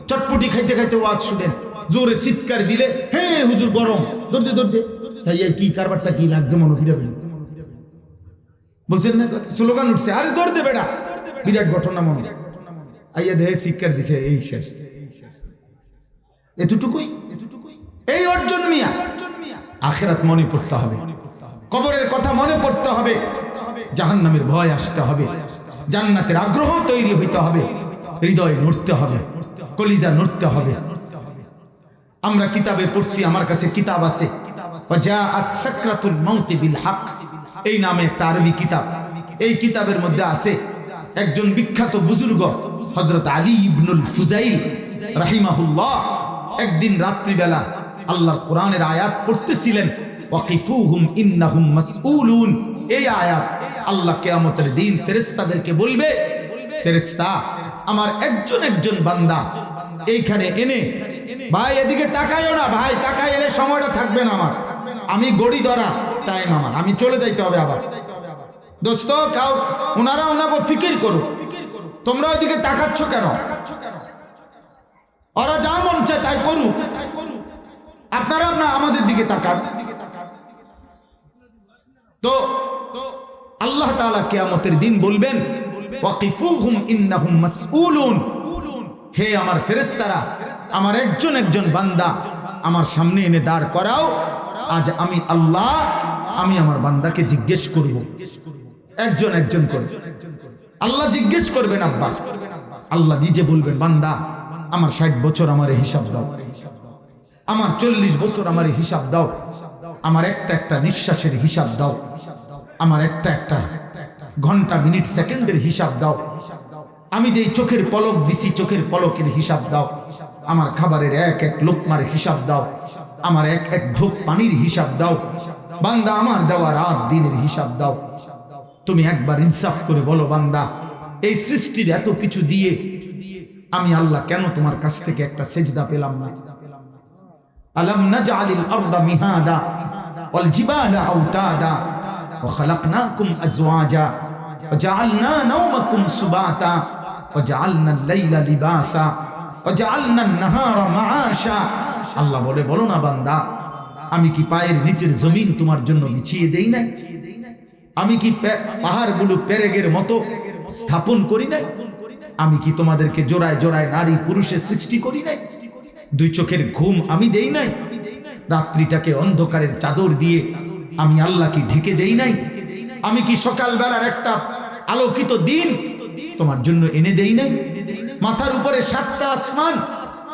চটপটি খাইতে খাইতে ওয়াজ শুনেন, জোরে চিৎকার দিলে হ্যাঁ হুজুর গরম, ধরতে ধরতে কি কারবারটা কি লাগছে মনে ফিরাবেন, বুঝছেন না? স্লোগান উঠছে, আরে ধরতে বেড়া, বিরাট ঘটনা মনে আইয়া দেহে চিৎকার দিছে, এই শেষ। এতটুকুই এই অর্জন মিয়া। আখিরাত মনে পড়তে হবে, কবরের কথা মনে পড়তে হবে, জাহান্নামের ভয় আসতে হবে, জান্নাতের আগ্রহ তৈরি হইতে হবে, হৃদয় নড়তে হবে, কলিজা নড়তে হবে। আমরা কিতাবে পড়ছি, আমার কাছে কিতাব আছে, ওয়াজাআত সাকরাতুল মাউত বিল হক, এই নামে একটা আরবি কিতাব। এই কিতাবের মধ্যে আছে একজন বিখ্যাত বুজুর্গ হযরত আলী ইবনুল ফুজাইল রাহিমাহুল্লাহ একদিন রাত্রিবেলা আল্লাহর কোরআনের আয়াত পড়তেছিলেন, ওয়াকিফুহুম ইন্নাহুম মাসউলুন। এই আয়াত আল্লাহ কিয়ামতের দিন ফেরেশতাদেরকে বলবে, ফেরেশতা আমার একজন একজন বান্দা এইখানে এনে, ভাই এদিকে তাকাইও না, ভাই তাকাই এলে সময়টা থাকবে না আমার, আমি গড়ি ধরা টাইম আমার, আমি চলে যাইতে হবে আবার। দোস্ত কাউ ওনারা ওনাকে ফিকির করো, তোমরা ওইদিকে তাকাচ্ছ কেন? ওরা যা মন চায় তাই করুক, আপনারা না আমাদের দিকে তাকান। তো আল্লাহ তাআলা কিয়ামতের দিন বলবেন, ওয়াকিফুহুম ইন্নাহুম মাসউলুন, হে আমার ফেরেশতারা আমার একজন একজন বান্দা আমার সামনে এনে দাঁড় করাও, আজ আমি আল্লাহ আমি আমার বান্দাকে জিজ্ঞেস করব, একজন একজন করে। আল্লাহ জিজ্ঞেস করবেন, আব্বা আল্লাহ নিজে বলবেন, বান্দা আমার 60 বছর আমার হিসাব দাও, আমার 40 বছর আমার হিসাব দাও, আমার একটা একটা নিঃশ্বাসের হিসাব দাও, আমার একটা একটা ঘন্টা মিনিট সেকেন্ডের হিসাব দাও, আমি যেই চোখের পলক দিছি চোখের পলকের হিসাব দাও, আমার খাবারের এক এক লোকমার হিসাব দাও, আমার এক এক ঢোক পানির হিসাব দাও, বান্দা আমার দেওয়া রাত দিনের হিসাব দাও। তুমি একবার ইনসাফ করে বলো, বান্দা এই সৃষ্টির এত কিছু দিয়ে আমি আল্লাহ কেন তোমার কাছ থেকে একটা সেজদা পেলাম না? আলাম নাজআলিল আরদা মিহাদা ওয়াল জিবালা আওতাদা ওয়া খালাকনাকুম আজওয়াজা ওয়া জাআলনা নাওমাকুম সুবাতা ওয়া জাআলনাল লাইলা লিবাসা ওয়া জাআলনান নাহারা মাআশা। আল্লাহ বলে, বলো না বান্দা, আমি কি পায়ের নিচের জমিন তোমার জন্য বিছিয়ে দেই নাই? আমি কি পাহাড়গুলো পেরেগের মতো স্থাপন করি নাই? আমি কি তোমাদেরকে জোড়ায় জোড়ায় নারী পুরুষের সৃষ্টি করি নাই? দুই চোখের ঘুম আমি দেই নাই? রাত্রিটাকে অন্ধকারের চাদর দিয়ে আমি আল্লাহ কি ঢেকে দেই নাই? আমি কি সকালবেলার একটা আলোকিত দিন তোমার জন্য এনে দেই নাই? মাথার উপরে 7টা আসমান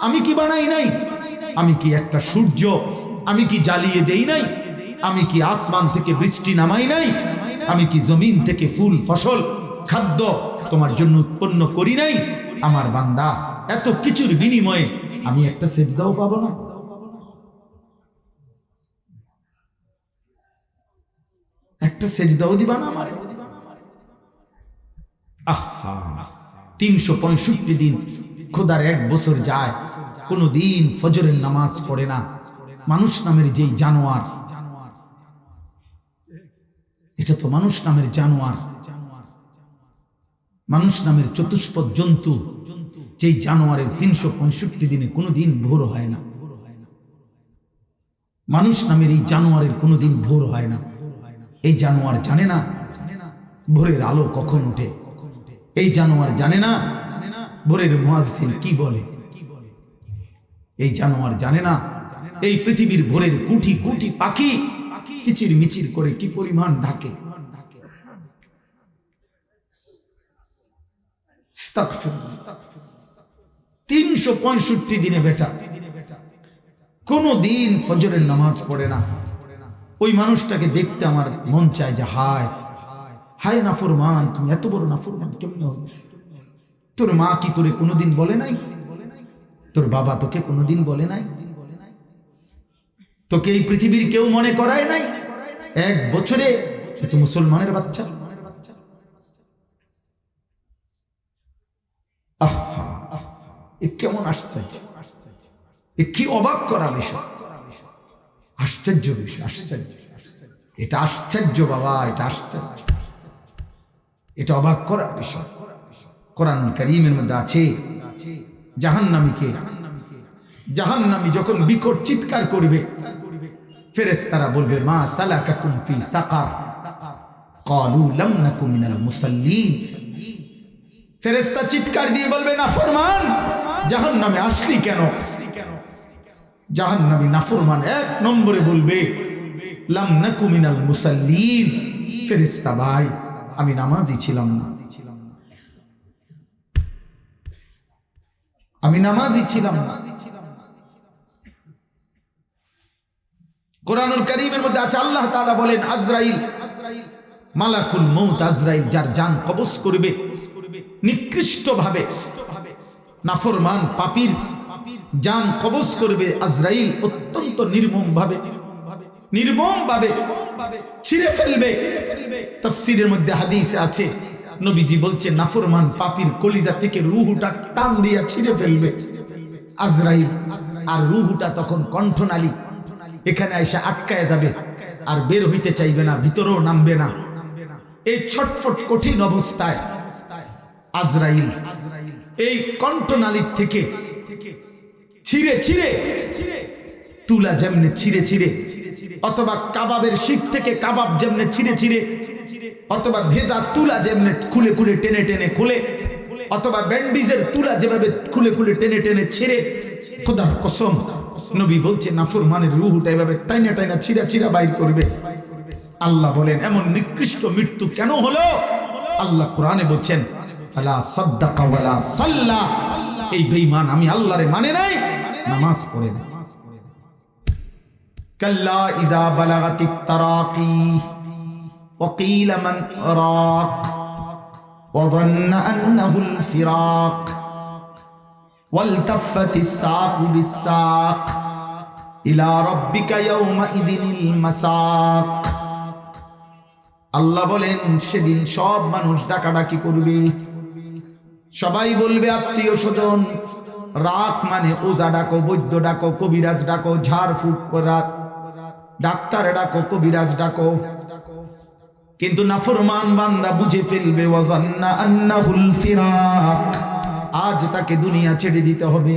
আমি কি বানাই নাই? আমি কি একটা সূর্য আমি কি জ্বালিয়ে দেই নাই? আমি কি আসমান থেকে বৃষ্টি নামাই নাই? আমি কি জমিন থেকে ফুল ফসল খাদ্য তোমার জন্য উৎপন্ন করি নাই? আমার বান্দা, এত কিছুর বিনিময়ে আমি একটা সেজদাও পাবো না? একটা সেজদাও দিবা না আমারে? আহা, 365 দিন খোদার 1 বছর যায়, কোনো দিন ফজরের নামাজ পড়ে না। মানুষ নামের যেই জানোয়ার, এটা তো মানুষ নামের জানোয়ার, মানুষ নামের চতুষ্পদ জন্তু, যেই জানোয়ারের 365 দিনে কোনোদিন ভোর হয় না। মানুষ নামের এই জানোয়ারের কোনোদিন ভোর হয় না। এই জানোয়ার জানে না ভোরের আলো কখন ওঠে। এই জানোয়ার জানে না ভোরের মুয়াজ্জিন কি বলে। এই জানোয়ার জানে না এই পৃথিবীর ভোরের কুটি কুটি পাখি কিচির মিচির করে কি পরিমাণ ডাকে। 365 দিনে বেটা কোনো দিন ফজরের নামাজ পড়ে না, ওই মানুষটাকে দেখতে আমার মন চায় যে হায় হায় নাফরমান, তুমি এত বড় নাফরমান কেমনে হবে? তোর মা কি তোরে কোনোদিন বলে নাই? তোর বাবা তোকে কোনোদিন বলে নাই? তোকে এই পৃথিবীর কেউ মনে করায় নাই? এক বছরে তুই মুসলমানের বাচ্চা। আহা, এ কেমন আশ্চর্য, এ কি অবাক করা বিষয়, আশ্চর্য বিষয়, আশ্চর্য। এটা আশ্চর্য বাবা, এটা আশ্চর্য, এটা অবাক করা বিষয়। কোরআন কারীমের মধ্যে আছে জাহান্নামী যখন বিকট চিৎকার করবে, ফেরেশতারা বলবে মা সালাকাকুম ফি সাকার ক্বালু লাম নাকু মিনাল মুসাল্লিন। ফেরেশতা চিৎকার দিয়ে বলবে নাফরমান, জাহান্নামে আসলি কেন? জাহান্নামী নাফরমান এক নম্বরে বলবে লাম নাকু মিনাল মুসাল্লিন, ফেরেশতা ভাই আমি নামাজি ছিলাম না, আমি নামাজি ছিলাম না। কোরআনুল কারীমের মধ্যে আছে আল্লাহ তাআলা বলেন আজরাইল, মালাকুল মউত আজরাইল যার জান কবজ করবে নিকৃষ্ট ভাবে, নাফরমান পাপীর জান কবজ করবে আজরাইল অত্যন্ত নির্মম ভাবে ছিঁড়ে ফেলবে। তাফসীরের মধ্যে হাদিসে আছে নবীজি বলছেন নাফরমান পাপীর কলিজা থেকে রূহটা টান দিয়া ছিঁড়ে ফেলবে আজরাইল, আর রূহটা তখন কণ্ঠনালী এখানে এসে আটকায় যাবে, আর বের হইতে চাইবে না, ভিতরেও নামবে না। এই ছটফট কঠিন অবস্থায় আজরাইল এই কণ্ঠনালীর থেকে ছিঁড়ে তুলা যেমনে ছিঁড়ে, অথবা কাবাবের শিক থেকে কাবাব যেমনে ছিঁড়ে, অথবা ভেজা তুলা যেমনে খুলে টেনে খুলে, অথবা ব্যান্ডিজের তুলা যেভাবে খুলে টেনে ছিঁড়ে, খোদার কসম নবী বলছে নাফরমানের রূহটা এভাবে টাইনা ছিঁড়া বাইর করবে। আল্লাহ বলেন এমন নিকৃষ্ট মৃত্যু কেন হলো? আল্লাহ কোরআনে বলছেন ফালা সাদ্দাকা ওয়ালা সাল্লা, এই বেঈমান আমি আল্লাহরে মানে নাই, নামাজ পড়ে না। কাল্লা ইযা বালাগাতিত তারাকি ওয়া কিলা মান রাক ওয়া ظن আন্নাহুল ফিরাক ওয়ালতাফাতিস সাকু বিস-সাক ইলা রাব্বিকা ইয়াওমাইযিনিল মাসাক। আল্লাহ বলেন সেদিন সব মানুষ ডাকাডাকি করবে, সবাই বলবে আত্মীয় স্বজন, রাত মানে ওজা ডাকো, বৈদ্য ডাকো, কবিরাজ ডাকো, ঝাড় ফুঁক করা ডাক্তার ডাকো, কবিরাজ ডাকো, কিন্তু নাফরমান বান্দা বুঝে ফেলবে ওয়া যান্না আন্নাহুল ফিরাক, আজ তাকে দুনিয়া ছেড়ে দিতে হবে।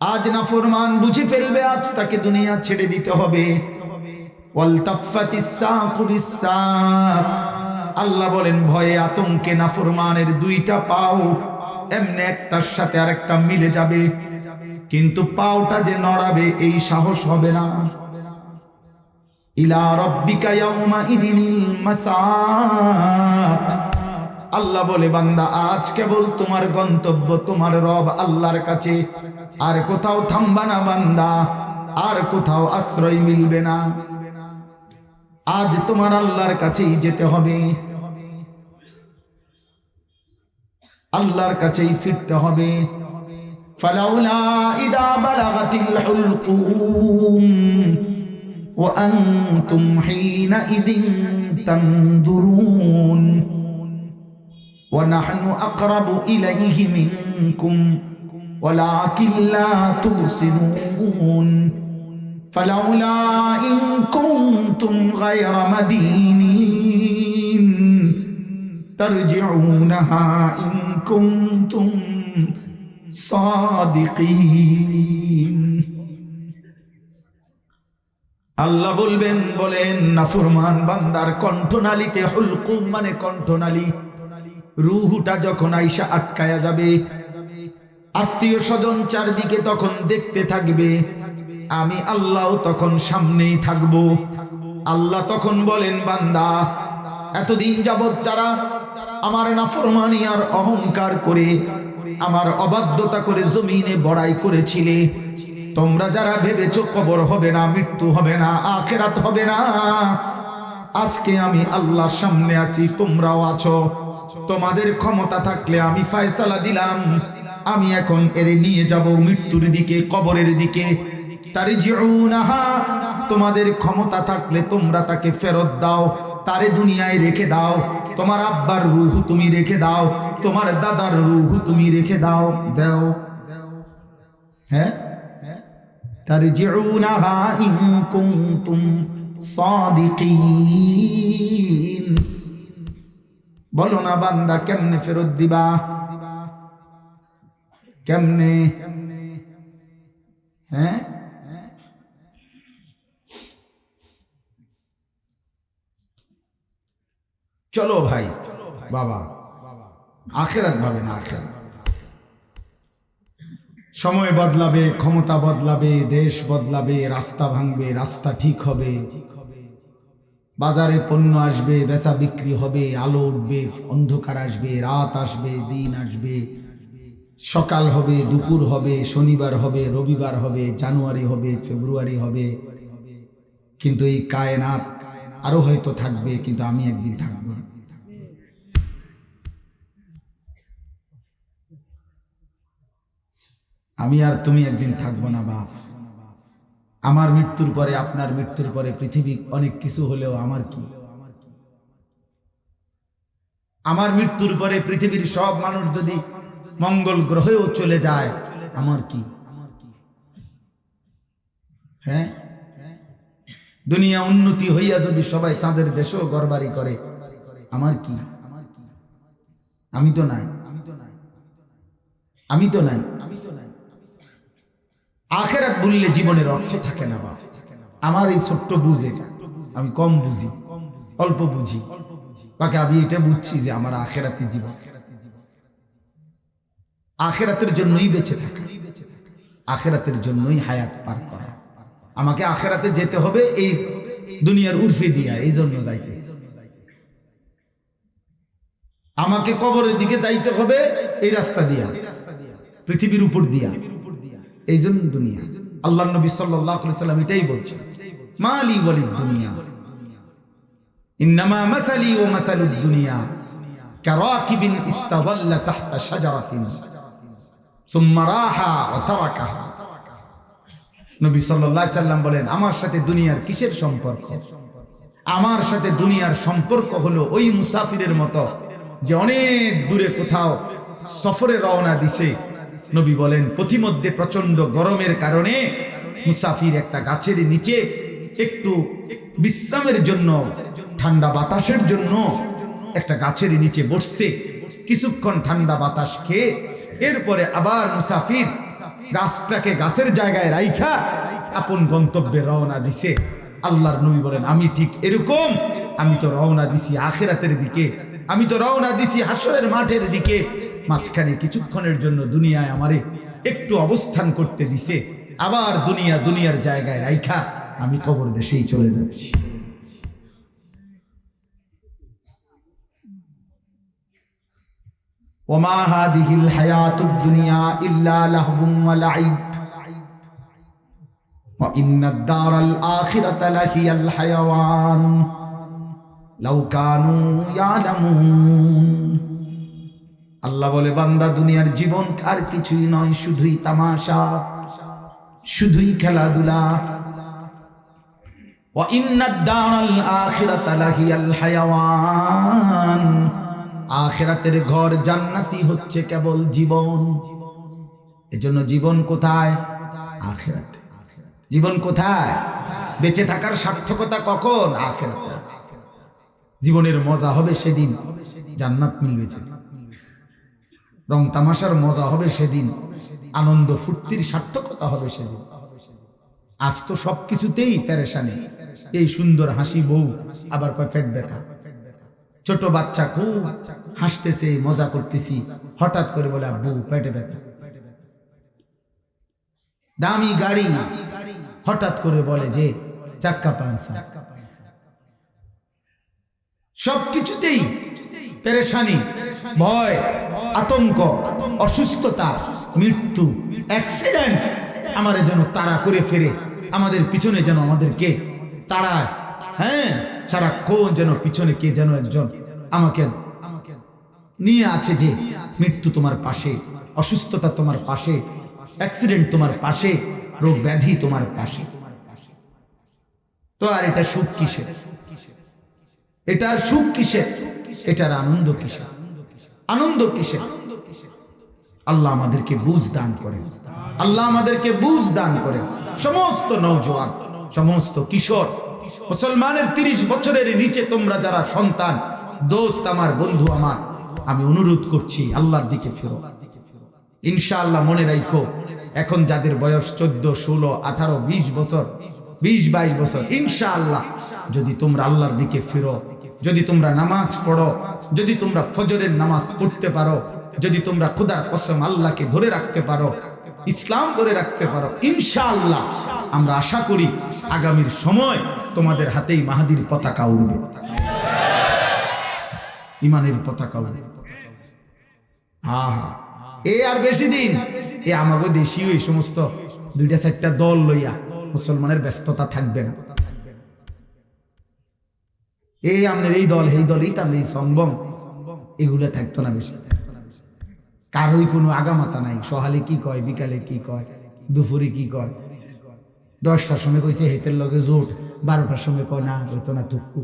আজ নাফরমান বুঝে ফেলবে আজ তাকে দুনিয়া ছেড়ে দিতে হবে। ওয়ালতাফাতিস সাকু বিস-সাক, আল্লাহ বলেন ভয়ে আতঙ্কে নাফরমানের দুইটা পাও এমনি একটার সাথে আরেকটা মিলে যাবে, কিন্তু পাওটা যে নড়াবে এই সাহস হবে না। ইলা রাব্বিকা ইয়াওমাইযিনিল মাসাক, আল্লাহ বলে বান্দা আজ কেবল তোমার গন্তব্য তোমার রব আল্লাহর কাছে, আর কোথাও থামবা না বান্দা, আর কোথাও আশ্রয় মিলবে না, আজ তোমার আল্লাহর কাছেই যেতে হবে, আল্লাহর কাছেই ফিরতে হবে। ফালাউলা ইযা বালাগাতিল হুলকুম ওয়া আনতুম হিনাইযিন তানদুরুন ওয়া নাহনু আকরাবু ইলাইহি মিনকুম ওয়ালাকিন লা তুবসিরুন ফালাউলা ইন কুনতুম গায়রা মাদিনিন তারজিউনাহা ইন কুনতুম সাদিকিন। আল্লাহ বলেন নাফরমান বান্দার কণ্ঠনালীতে, হুলকুম মানে কণ্ঠনালী, রূহটা যখন আইসা আটকায়া যাবে, আত্মীয় স্বজন চারদিকে তখন দেখতে থাকবে, আমি আল্লাহ তখন সামনেই থাকব। আল্লাহ তখন বলেন বান্দা এতদিন যাবৎ যারা আমার নাফরমানি আর অহংকার করে আমার অবাধ্যতা করে জমিনে বড়াই করেছিলে। তোমরা যারা ভেবেছো কবর হবে না, মৃত্যু হবে না, আখিরাত হবে না, আজকে আমি আল্লাহর সামনে আছি, তোমরাও আছো। তোমাদের ক্ষমতা থাকলে আমি ফয়সালা দিলাম, আমি এখন এরে নিয়ে যাব মৃত্যুর দিকে, কবরের দিকে। তারজিউনাহা, তোমাদের ক্ষমতা থাকলে তোমরা তাকে ফেরত দাও, তারে দুনিয়ায় রেখে দাও। তোমার আব্বার রূহ তুমি রেখে দাও, তোমার দাদার রূহ তুমি রেখে দাও। দাও, হ্যাঁ, তারজিউনাহা ইন কুনতুম সাদিকিন। বলো না বান্দা, কেমনে ফেরত দিবা? কেমনে? হ্যাঁ, চলো ভাই বাবা, আখিরাত ভাবে না। আখিরাত সময় বদলাবে, ক্ষমতা বদলাবে, দেশ বদলাবে, রাস্তা ভাঙবে, রাস্তা ঠিক হবে, বাজারে পণ্য আসবে, বেচা বিক্রি হবে, আলো উঠবে, অন্ধকার আসবে, রাত আসবে, দিন আসবে, সকাল হবে, দুপুর হবে, শনিবার হবে, রবিবার হবে, জানুয়ারি হবে, ফেব্রুয়ারি হবে। কিন্তু এই কায়নাত আরো হয়তো থাকবে, কিন্তু আমি একদিন থাকবো। আমি আর তুমি একদিন থাকবো না বাপ। আমার মৃত্যুর পরে, আপনার মৃত্যুর পরে পৃথিবী অনেক কিছু হলেও আমার কি? আমার মৃত্যুর পরে পৃথিবীর সব মানুষ যদি মঙ্গল গ্রহেও চলে যায়, আমার কি? হ্যাঁ, দুনিয়া উন্নতি হইয়া যদি সবাই চাঁদের দেশেও ঘরবাড়ি করে, আমার কি? আমি তো নাই, আমি তো নাই। আখিরাত বললে জীবনের অর্থ থাকে না বাপ। আমার এই ছোট্ট বুঝে, আমি কম বুঝি, অল্প বুঝি, বাকি আমি এটা বুঝছি যে আমার আখিরাতের জীবন, আখিরাতের জন্যই বেঁচে থাকা, আখিরাতের জন্যই হায়াত পার করা। আমাকে আখিরাতে যেতে হবে এই দুনিয়ার উর্ফে দিয়া, এই জন্য যাইতেছি। আমাকে কবরের দিকে যাইতে হবে এই রাস্তা দিয়া, পৃথিবীর উপর দিয়া, এই জন্য দুনিয়া। আল্লাহ নবী সাল্লাল্লাহু আলাইহি ওয়াসাল্লাম এটাই বলছেন, মালি ওয়ালিদ দুনিয়া ইন্নামা মাসালি ওয়া মাসালুদ দুনিয়া কারাকিবিন ইস্তাযাল্লা তাহতা শাজারাতিন সুম্মা রাহা ওয়া তারাকাহা। নবী সাল্লাল্লাহু আলাইহি ওয়াসাল্লাম বলেন, আমার সাথে দুনিয়ার কিসের সম্পর্ক? আমার সাথে দুনিয়ার সম্পর্ক হলো ওই মুসাফিরের মতো যে অনেক দূরে কোথাও সফরে রওনা দিছে। নবী বলেন, পথিমধ্যে প্রচন্ড গরমের কারণে মুসাফির একটা গাছের নিচে একটু বিশ্রামের জন্য, ঠান্ডা বাতাসের জন্য একটা গাছের নিচে বসছে। কিছুক্ষণ ঠান্ডা বাতাস খেয়ে এরপরে আবার মুসাফির গাছটাকে গাছের জায়গায় রাইখা আপন গন্তব্যে রওনা দিছে। আল্লাহর নবী বলেন, আমি ঠিক এরকম, আমি তো রওনা দিছি আখিরাতের দিকে, আমি তো রওনা দিছি হাসরের মাঠের দিকে। মাঝখানে কিছুক্ষণের জন্য দুনিয়ায় আমারে একটু অবস্থান করতে দিছে, আবার দুনিয়ার জায়গায় রাইখা আমি কবর দেশেই চলে যাচ্ছি। ওমা হাদিহিল হায়াতুদ দুনিয়া ইল্লা লাহবুন ওয়া লাইব ওয়া ইন্নাদ দারাল আখিরাতা লাহিয়াল হায়াওয়ান লাউ কানু ইয়ালামুন। আল্লাহ বলে, বান্দা দুনিয়ার জীবন আর কিছুই নয়, শুধুই তামাশা, শুধুই খেলাধুলা। ওয়া ইন্নাদ দারাল আখিরাতা লাহিয়াল হায়াওয়ান, আখিরাতের ঘর জান্নাতি হচ্ছে কেবল জীবন। এজন্য জীবন কোথায়? আখিরাতে। জীবন কোথায়? বেঁচে থাকার সার্থকতা কখন? আখিরাতে। জীবনের মজা হবে সেদিন জান্নাত মিলবে, রং তামাশার মজা হবে সেদিন, আনন্দ ফুর্তির সার্থকতা হবে সেদিন। আজ তো সবকিছুতেই পেরেশানি। এই সুন্দর হাসি বউ, আবার কয় পেট ব্যথা। ছোট বাচ্চা খুব হাসতেছে, মজা করতেছি, হঠাৎ করে বলে আব্বু পেটে ব্যথা। দামি গাড়ি, হঠাৎ করে বলে যে চাক্কা পাংচার। সবকিছুতেই পেরেশানি, ভয়, আতঙ্ক, অসুস্থতা, মৃত্যু, অ্যাক্সিডেন্ট আমাদের যেন তাড়া করে ফেরে, আমাদের পিছনে যেন আমাদেরকে তাড়ায়। হ্যাঁ, সারাক্ষণ যেন পিছনে কে যেন একজন আমাকে নিয়ে আছে, যে মৃত্যু তোমার পাশে, অসুস্থতা তোমার পাশে, অ্যাক্সিডেন্ট তোমার পাশে, রোগ ব্যাধি তোমার পাশে। তো আর এটা সুখ কিসের? এটার সুখ কিসের? এটার আনন্দ কিসের? আনন্দ কিসের? আল্লাহ আমাদেরকে বুঝ দান করে, আল্লাহ আমাদেরকে বুঝ দান করে। সমস্ত নওজোয়ান, সমস্ত কিশোর, মুসলমানের 30 বছরের নিচে তোমরা যারা সন্তান, দোস্ত আমার, বন্ধু আমার, আমি অনুরোধ করছি আল্লাহর দিকে ফিরো। ইনশাআল্লাহ মনে রাখো, এখন যাদের বয়স 14, 16, 18, 20 বছর, 20-22 বছর, ইনশাআল্লাহ যদি তোমরা আল্লাহর দিকে ফিরো, যদি তোমরা নামাজ পড়ো, যদি তোমরা ফজরের নামাজ পড়তে পারো, যদি তোমরা খোদার কসম আল্লাহকে ধরে রাখতে পারো, ইসলাম ধরে রাখতে পারো, ইনশাআল্লাহ আমরা আশা করি আগামীর সময় তোমাদের হাতেই মাহাদির পতাকা উড়বে, ইমানের পতাকা উড়বে। এ আর বেশি দিন এ আমাকে দেশীয় এই সমস্ত 2-4টা দল লইয়া মুসলমানের ব্যস্ততা থাকবে না। এই আমাদের এই দল, এই দল, এই তার এই সংগম, এগুলো থাকতো না বেশি। কারোই কোনো আগামাতা নাই। সকালে কি কয়, বিকালে কি কয়, দুপুরে কি কয়, 10টার সময় কইছে হেতের লগে জোট, 12টার সময় কয় না হইতো না, তুক্কু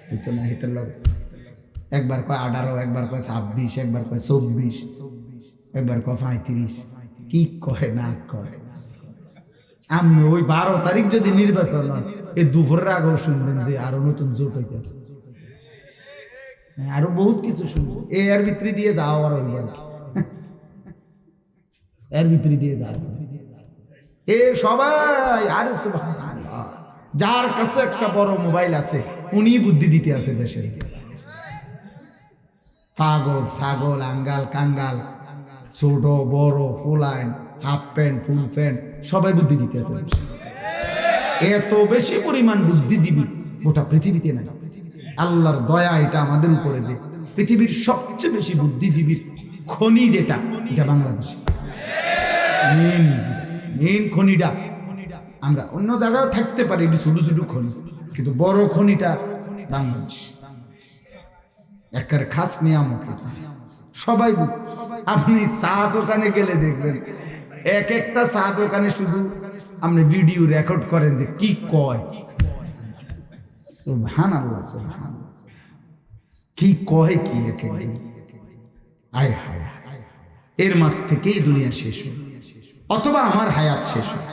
হইতো না হেতের লগে। একবার কয় 18, একবার কয় 26, একবার কয় 24, একবার কয় 35, কি কয় না কয়। আমি ওই 12 তারিখ যদি নির্বাচন হয়, এই দুপুরের আগেও শুনবেন যে আরো নতুন জোট হইতেছে, আরো বহুত কিছু শুনবো। এর ভিতরে দিয়ে যাও, আর এর ভিতরে দিয়ে যাও, এ সবাই। আরে সুবহানাল্লাহ, যার কাছে একটা বড় মোবাইল আছে উনি বুদ্ধি দিতে আছে দেশের। পাগল ছাগল, আঙ্গাল কাঙ্গাল, ছোট বড়, ফুলাইন, হাফ প্যান্ট, ফুল প্যান্ট, সবাই বুদ্ধি দিতে আছে। এত বেশি পরিমাণ বুদ্ধিজীবী গোটা পৃথিবীতে নাই। আল্লাহর দয়া এটা আমাদের উপরে যে পৃথিবীর সবচেয়ে বেশি বুদ্ধিজীবীর খনি যেটা, এটা বাংলাদেশে মেন খনিটা। আমরা অন্য জায়গায় থাকতে পারি ছোট ছোট খনি, কিন্তু বড় খনিটা বাংলাদেশ। একের খাস নিয়ামত সবাই। আপনি চা দোকানে গেলে দেখবেন, এক একটা চা দোকানে শুধু আপনি ভিডিও রেকর্ড করেন যে কি কয়। সুবহানাল্লাহ, সুবহানাল্লাহ, কি কয়, কি আয় হায়, এর মাঝ থেকেই দুনিয়া শেষ হয়, অথবা আমার হায়াত শেষ হয়।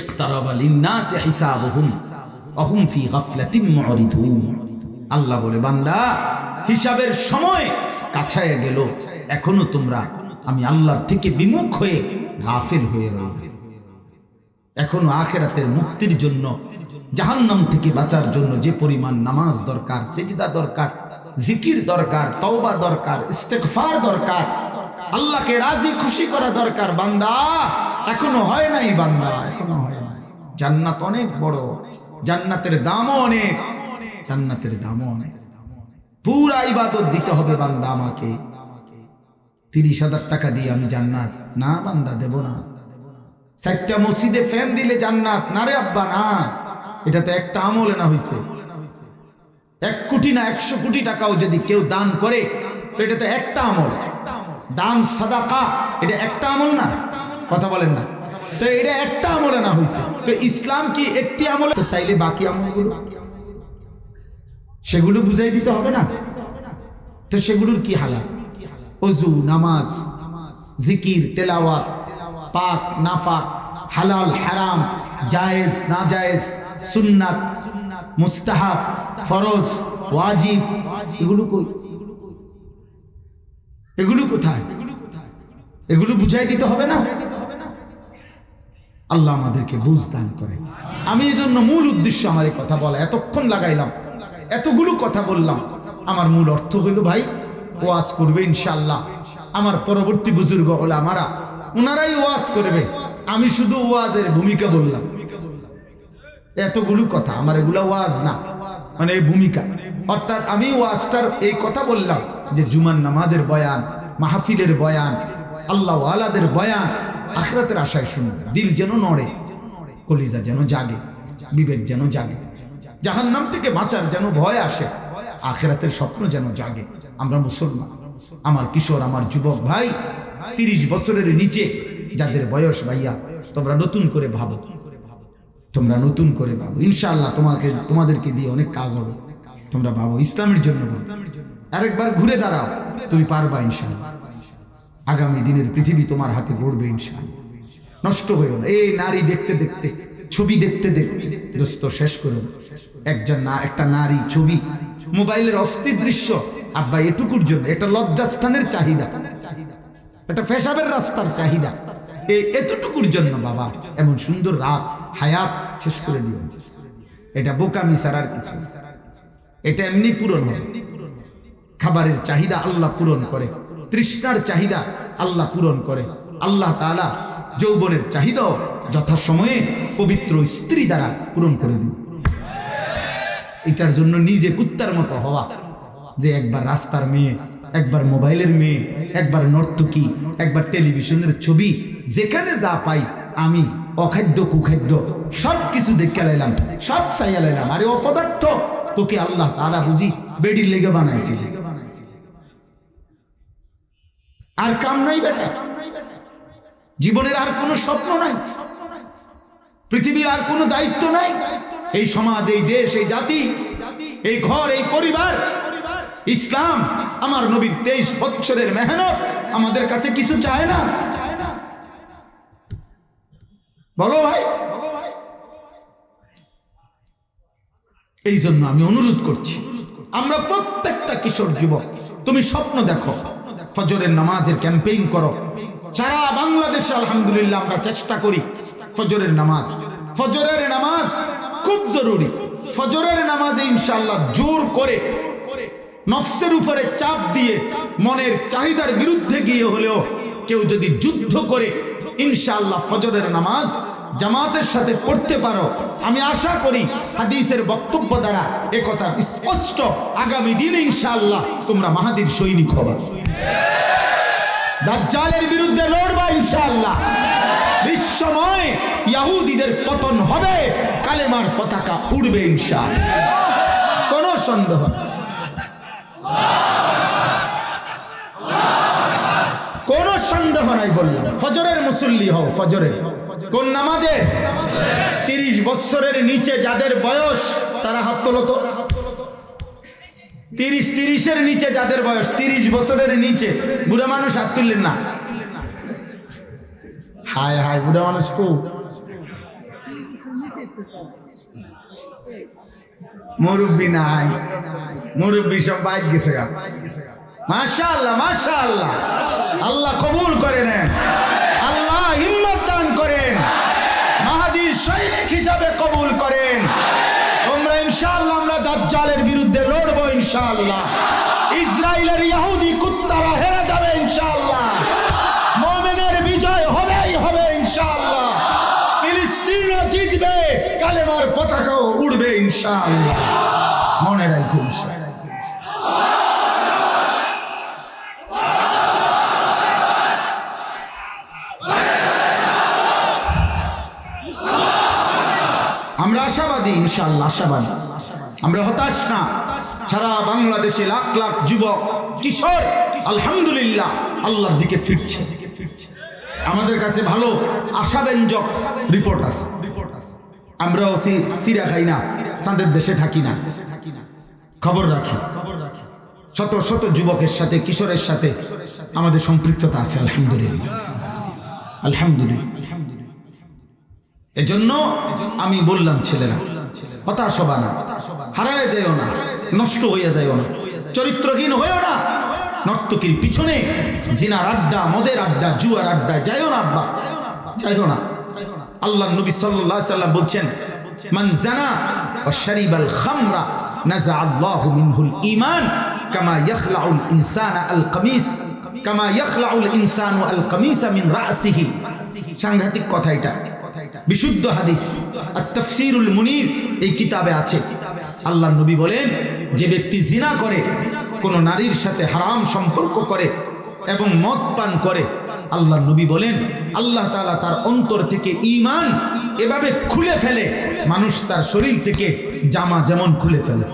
ইকতারাবা লিন-নাসি হিসাবুহুম ওয়া হুম ফি গাফলাতিন মুরিদুন। আল্লাহ বলে, বান্দা হিসাবের সময় কাছায় গেল, এখনো তোমরা আমি আল্লাহর থেকে বিমুখ হয়ে গাফিল হয়ে রয়েছে। এখনো আখিরাতের মুক্তির জন্য, জাহান্নাম থেকে বাঁচার জন্য যে পরিমাণ নামাজ দরকার, সিজদা দরকার, জিকির দরকার, তওবা দরকার, ইস্তেগফার দরকার, আল্লাহকে রাজি খুশি করা দরকার, বান্দা এখনো হয় নাই। বান্দা এখনো হয় নাই। জান্নাত অনেক বড়, জান্নাতের দামও অনেক, জান্নাতের দামও অনেক। পুরা ইবাদত দিতে হবে বান্দা আমাকে। 30,000 টাকা দিয়ে আমি জান্নাত না বান্দা দেব না। 4টা মসজিদে ফ্যান দিলে জান্নাত না রে আব্বা, না। এটা তো একটা আমলে না হইছে। 1 কোটি না 100 কোটি টাকাও যদি কেউ দান করে, তো এটা তো একটা আমল। দান সাদাকা, এটা একটা আমল না? কথা বলেন না? তো এটা একটা আমলে না হইছে, তো ইসলাম কি একটি আমল? তাইলে বাকি আমলগুলো সেগুলো বুঝাই দিতে হবে না? তো সেগুলোর কি হালাত? ওযু, নামাজ, জিকির, তেলাওয়াত, পাক নাফাক, হালাল হারাম, জায়েজ না জায়েজ, সুন্নাত, মুস্তাহাব, ফরজ, ওয়াজিব, এগুলো কই? এগুলো কোথায়? এগুলো বুঝাই দিতে হবে না? আল্লাহ আমাদেরকে বুঝ দান করে। আমি এই জন্য মূল উদ্দেশ্য আমার এই কথা বলা, এতক্ষণ লাগাইলাম, এতগুলো কথা বললাম। আমার মূল অর্থ হইল, ভাই ওয়াজ করবে ইনশাআল্লাহ আমার পরবর্তী বুজুর্গ ওলামারা, ওনারাই ওয়াজ করবে। আমি শুধু ওয়াজের ভূমিকা বললাম, এতগুলো কথা আমার, এগুলা ওয়াজ না। মানে এই ভূমিকা। অর্থাৎ আমি ওয়াজটার এই কথা বললাম যে জুমার নামাজের বয়ান, মাহফিলের বয়ান, আল্লাহ ওয়ালাদের বয়ান, আখিরাতের আশায় শুনুন। দিল যেন নড়ে, কলিজা যেন জাগে, বিবেক যেন জাগে, জাহান্নাম থেকে বাঁচার যেন ভয় আসে, আখিরাতের স্বপ্ন যেন জাগে। আমরা মুসলমান, আমার কিশোর, আমার যুবক ভাই, 30 বছরের নিচে যাদের বয়স, ভাইয়া তোমরা নতুন করে ভাবো, তোমরা নতুন করে ভাবো। ইনশাআল্লাহ তোমাদেরকে দিয়ে অনেক কাজ হবে। তোমরা ভাবো, ইসলামের জন্য ভাবো, আরেকবার ঘুরে দাঁড়াও, তুমি পারবা ইনশাআল্লাহ। আগামী দিনের পৃথিবী তোমার হাতে গড়বে ইনশাআল্লাহ। নষ্ট হয়েও না। এই নারী দেখতে দেখতে, ছবি দেখতে দেখতে দোস্ত শেষ করো। একটা নারী ছবি, মোবাইলের অস্থির দৃশ্য, আব্বা এটুকুর জন্য, একটা লজ্জাস্থানের চাহিদা, একটা পেশাবের রাস্তার চাহিদা, এতটুকুর জন্য বাবা এমন সুন্দর রাত হায়াত শেষ করে দিও। এটা বোকামি ছাড়ার কিছু, এটা এমনি পূরণ হয়। খাবারের চাহিদা আল্লাহ পূরণ করে, তৃষ্ণার চাহিদা আল্লাহ পূরণ করে। আল্লাহ তাআলা যৌবনের চাহিদাও যথাসময়ে পবিত্র স্ত্রী দ্বারা পূরণ করে দিন। এটার জন্য নিজে কুত্তার মতো হওয়া, যে একবার রাস্তার মেয়ে, একবার মোবাইলের মেয়ে, একবার নর্তকী, একবার টেলিভিশনের ছবি, যেখানে যা পাই আমি অখাদ্য কুখাদ্য সব কিছু দেখে লাইলাম, সব চাইয়া লাইলাম। আরে অপদার্থ, তোকে আল্লাহ তাআলা বুঝি বেডির লেগে বানাইছিল, আর কাম নাই বেটা, জীবনের আর কোনো স্বপ্ন নাই, পৃথিবীর আর কোনো দায়িত্ব নাই। এই সমাজ, এই দেশ, এই জাতি, এই ঘর, এই পরিবার, ইসলাম, আমার নবীর 23 বছরের মেহনত আমাদের কাছে কিছু চায় না। বলো ভাই। এই জন্য আমি অনুরোধ করছি, আমরা প্রত্যেকটা কিশোর যুবক, তুমি স্বপ্ন দেখো, ফজরের নামাজের ক্যাম্পেইন করো। সারা বাংলাদেশে আলহামদুলিল্লাহ আমরা চেষ্টা করি ফজরের নামাজ। ফজরের নামাজ খুব জরুরি। ফজরের নামাজে ইনশাআল্লাহ জোর করে, নফসের উপরে চাপ দিয়ে, মনের চাহিদার বিরুদ্ধে গিয়ে হলেও কেউ যদি যুদ্ধ করে ইনশাআল্লাহ ফজরের নামাজ জামাতের সাথে পড়তে পারো, আমি আশা করি হাদিসের বক্তব্য দ্বারা একথা স্পষ্ট, আগামী দিনে ইনশাআল্লাহ তোমরা মাহাদির সৈনিক হবা, দাজ্জালের বিরুদ্ধে লড়বা ইনশাআল্লাহ। বিশ্বময় ইহুদিদের পতন হবে, কালেমার পতাকা উড়বে ইনশাআল্লাহ, কোনো সন্দেহ নেই, কোনো সন্দেহ নাই। বললাম ফজরের মুসল্লি হও। ফজরের কোন নামাজে? 30 বছরের নিচে যাদের বয়স তারা হাত তোলো তো। 30-30-এর নিচে যাদের বয়স, 30 বছরের নিচে, বুড়া মানুষ হাত তুললেন না। হায় হায়, বুড়া মানুষ কো, মুরব্বী নাই, মুরব্বী সব বাইক গেছে গা। মাশাআল্লাহ, মাশাআল্লাহ, আল্লাহ কবুল করে নেন, আল্লাহ হিম্মত দান করেন, মাহাদির সৈনিক হিসাবে কবুল করেন। তোমরা ইনশাআল্লাহ, আমরা দাজ্জালের বিরুদ্ধে লড়বো ইনশাআল্লাহ। ইসরায়েলের ইহুদি কুত্তারা হেরে যাবে ইনশাআল্লাহ। মুমিনের বিজয় হবেই হবে ইনশাআল্লাহ। ফিলিস্তিনও জিতবে, কালেমার পতাকাও উড়বে ইনশাআল্লাহ। মনে রাখুন। আমরা আশাবাদী ইনশাআল্লাহ, আশাবাদী, আমরা হতাশ না। সারা বাংলাদেশে লাখ লাখ যুবক কিশোর আলহামদুলিল্লাহ আল্লাহর দিকে ফিরছে। আমাদের কাছে ভালো আশাব্যঞ্জক রিপোর্ট আছে। আমরাও চিরা খাই না, চাঁদের দেশে থাকি না, খবর রাখি। শত শত যুবকের সাথে, কিশোরের সাথে আমাদের সম্পৃক্ততা আছে আলহামদুলিল্লাহ, আলহামদুলিল্লাহ। এজন্য আমি বললাম, ছেলেরা হতাশ হবা না, হারায় যাইও না, নষ্ট হইয়া যাইও না, চরিত্রহীন হইও না, নর্তকীর পিছনে, জিনার আড্ডা, মদের আড্ডা, জুয়ার আড্ডা যাইও না আব্বা, যাইও না। আল্লাহ নবী সাল্লাল্লাহু আলাইহি সাল্লাম বলছেন, মান জানা ওয়া শারিবাল খামরা নাযা আল্লাহু মিনহুল ঈমান কামা ইয়াখলাউল ইনসানা আল কামিস, কামা ইয়াখলাউল ইনসানু আল কামিসা মিন রাসিহি। সাংঘাতিক কথা এটা, বিশুদ্ধ হাদিস, আত-তাফসীরুল মুনীর এই কিতাবে আছে। আল্লাহ নবী বলেন, যে ব্যক্তি জিনা করে, কোন নারীর সাথে হারাম সম্পর্ক করে এবং মদ পান করে, আল্লাহ নবী বলেন আল্লাহ তাআলা তার অন্তর থেকে ঈমান এভাবে খুলে ফেলে, মানুষ তার শরীর থেকে জামা যেমন খুলে ফেলে।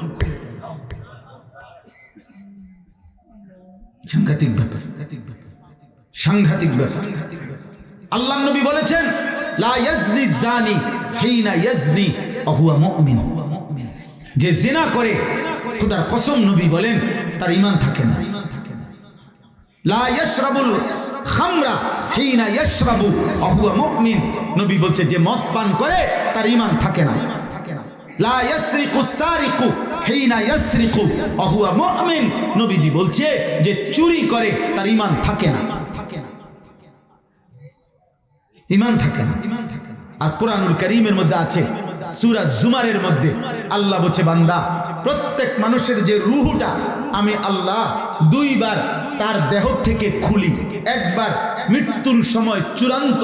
সাংঘাতিক ব্যাপার, সাংঘাতিক ব্যাপার। আল্লাহ নবী বলেছেন, লা ইয়াজনি জানি হিনা ইয়াজনি ওয়া হুয়া মুমিন। যে জিনা করে, খোদার কসম নবী বলেন তার ঈমান থাকে না। লা ইয়াশরাবুল খামরা হিনা ইয়াশরাবু ওয়া হুয়া মুমিন। নবী বলছে যে মদ পান করে তার ঈমান থাকে না। লা ইয়াসরিকু সারিকু হিনা ইয়াসরিকু ওয়া হুয়া মুমিন। নবীজি বলছে যে চুরি করে তার ঈমান থাকে না, ঈমান থাকে না। আর কোরআনুল কারীমের মধ্যে আছে, সূরা জুমারের মধ্যে আল্লাহ বলছে, বান্দা, প্রত্যেক মানুষের যে রূহটা আমি আল্লাহ দুইবার তার দেহ থেকে খুলি। একবার মৃত্যুর সময় চূড়ান্ত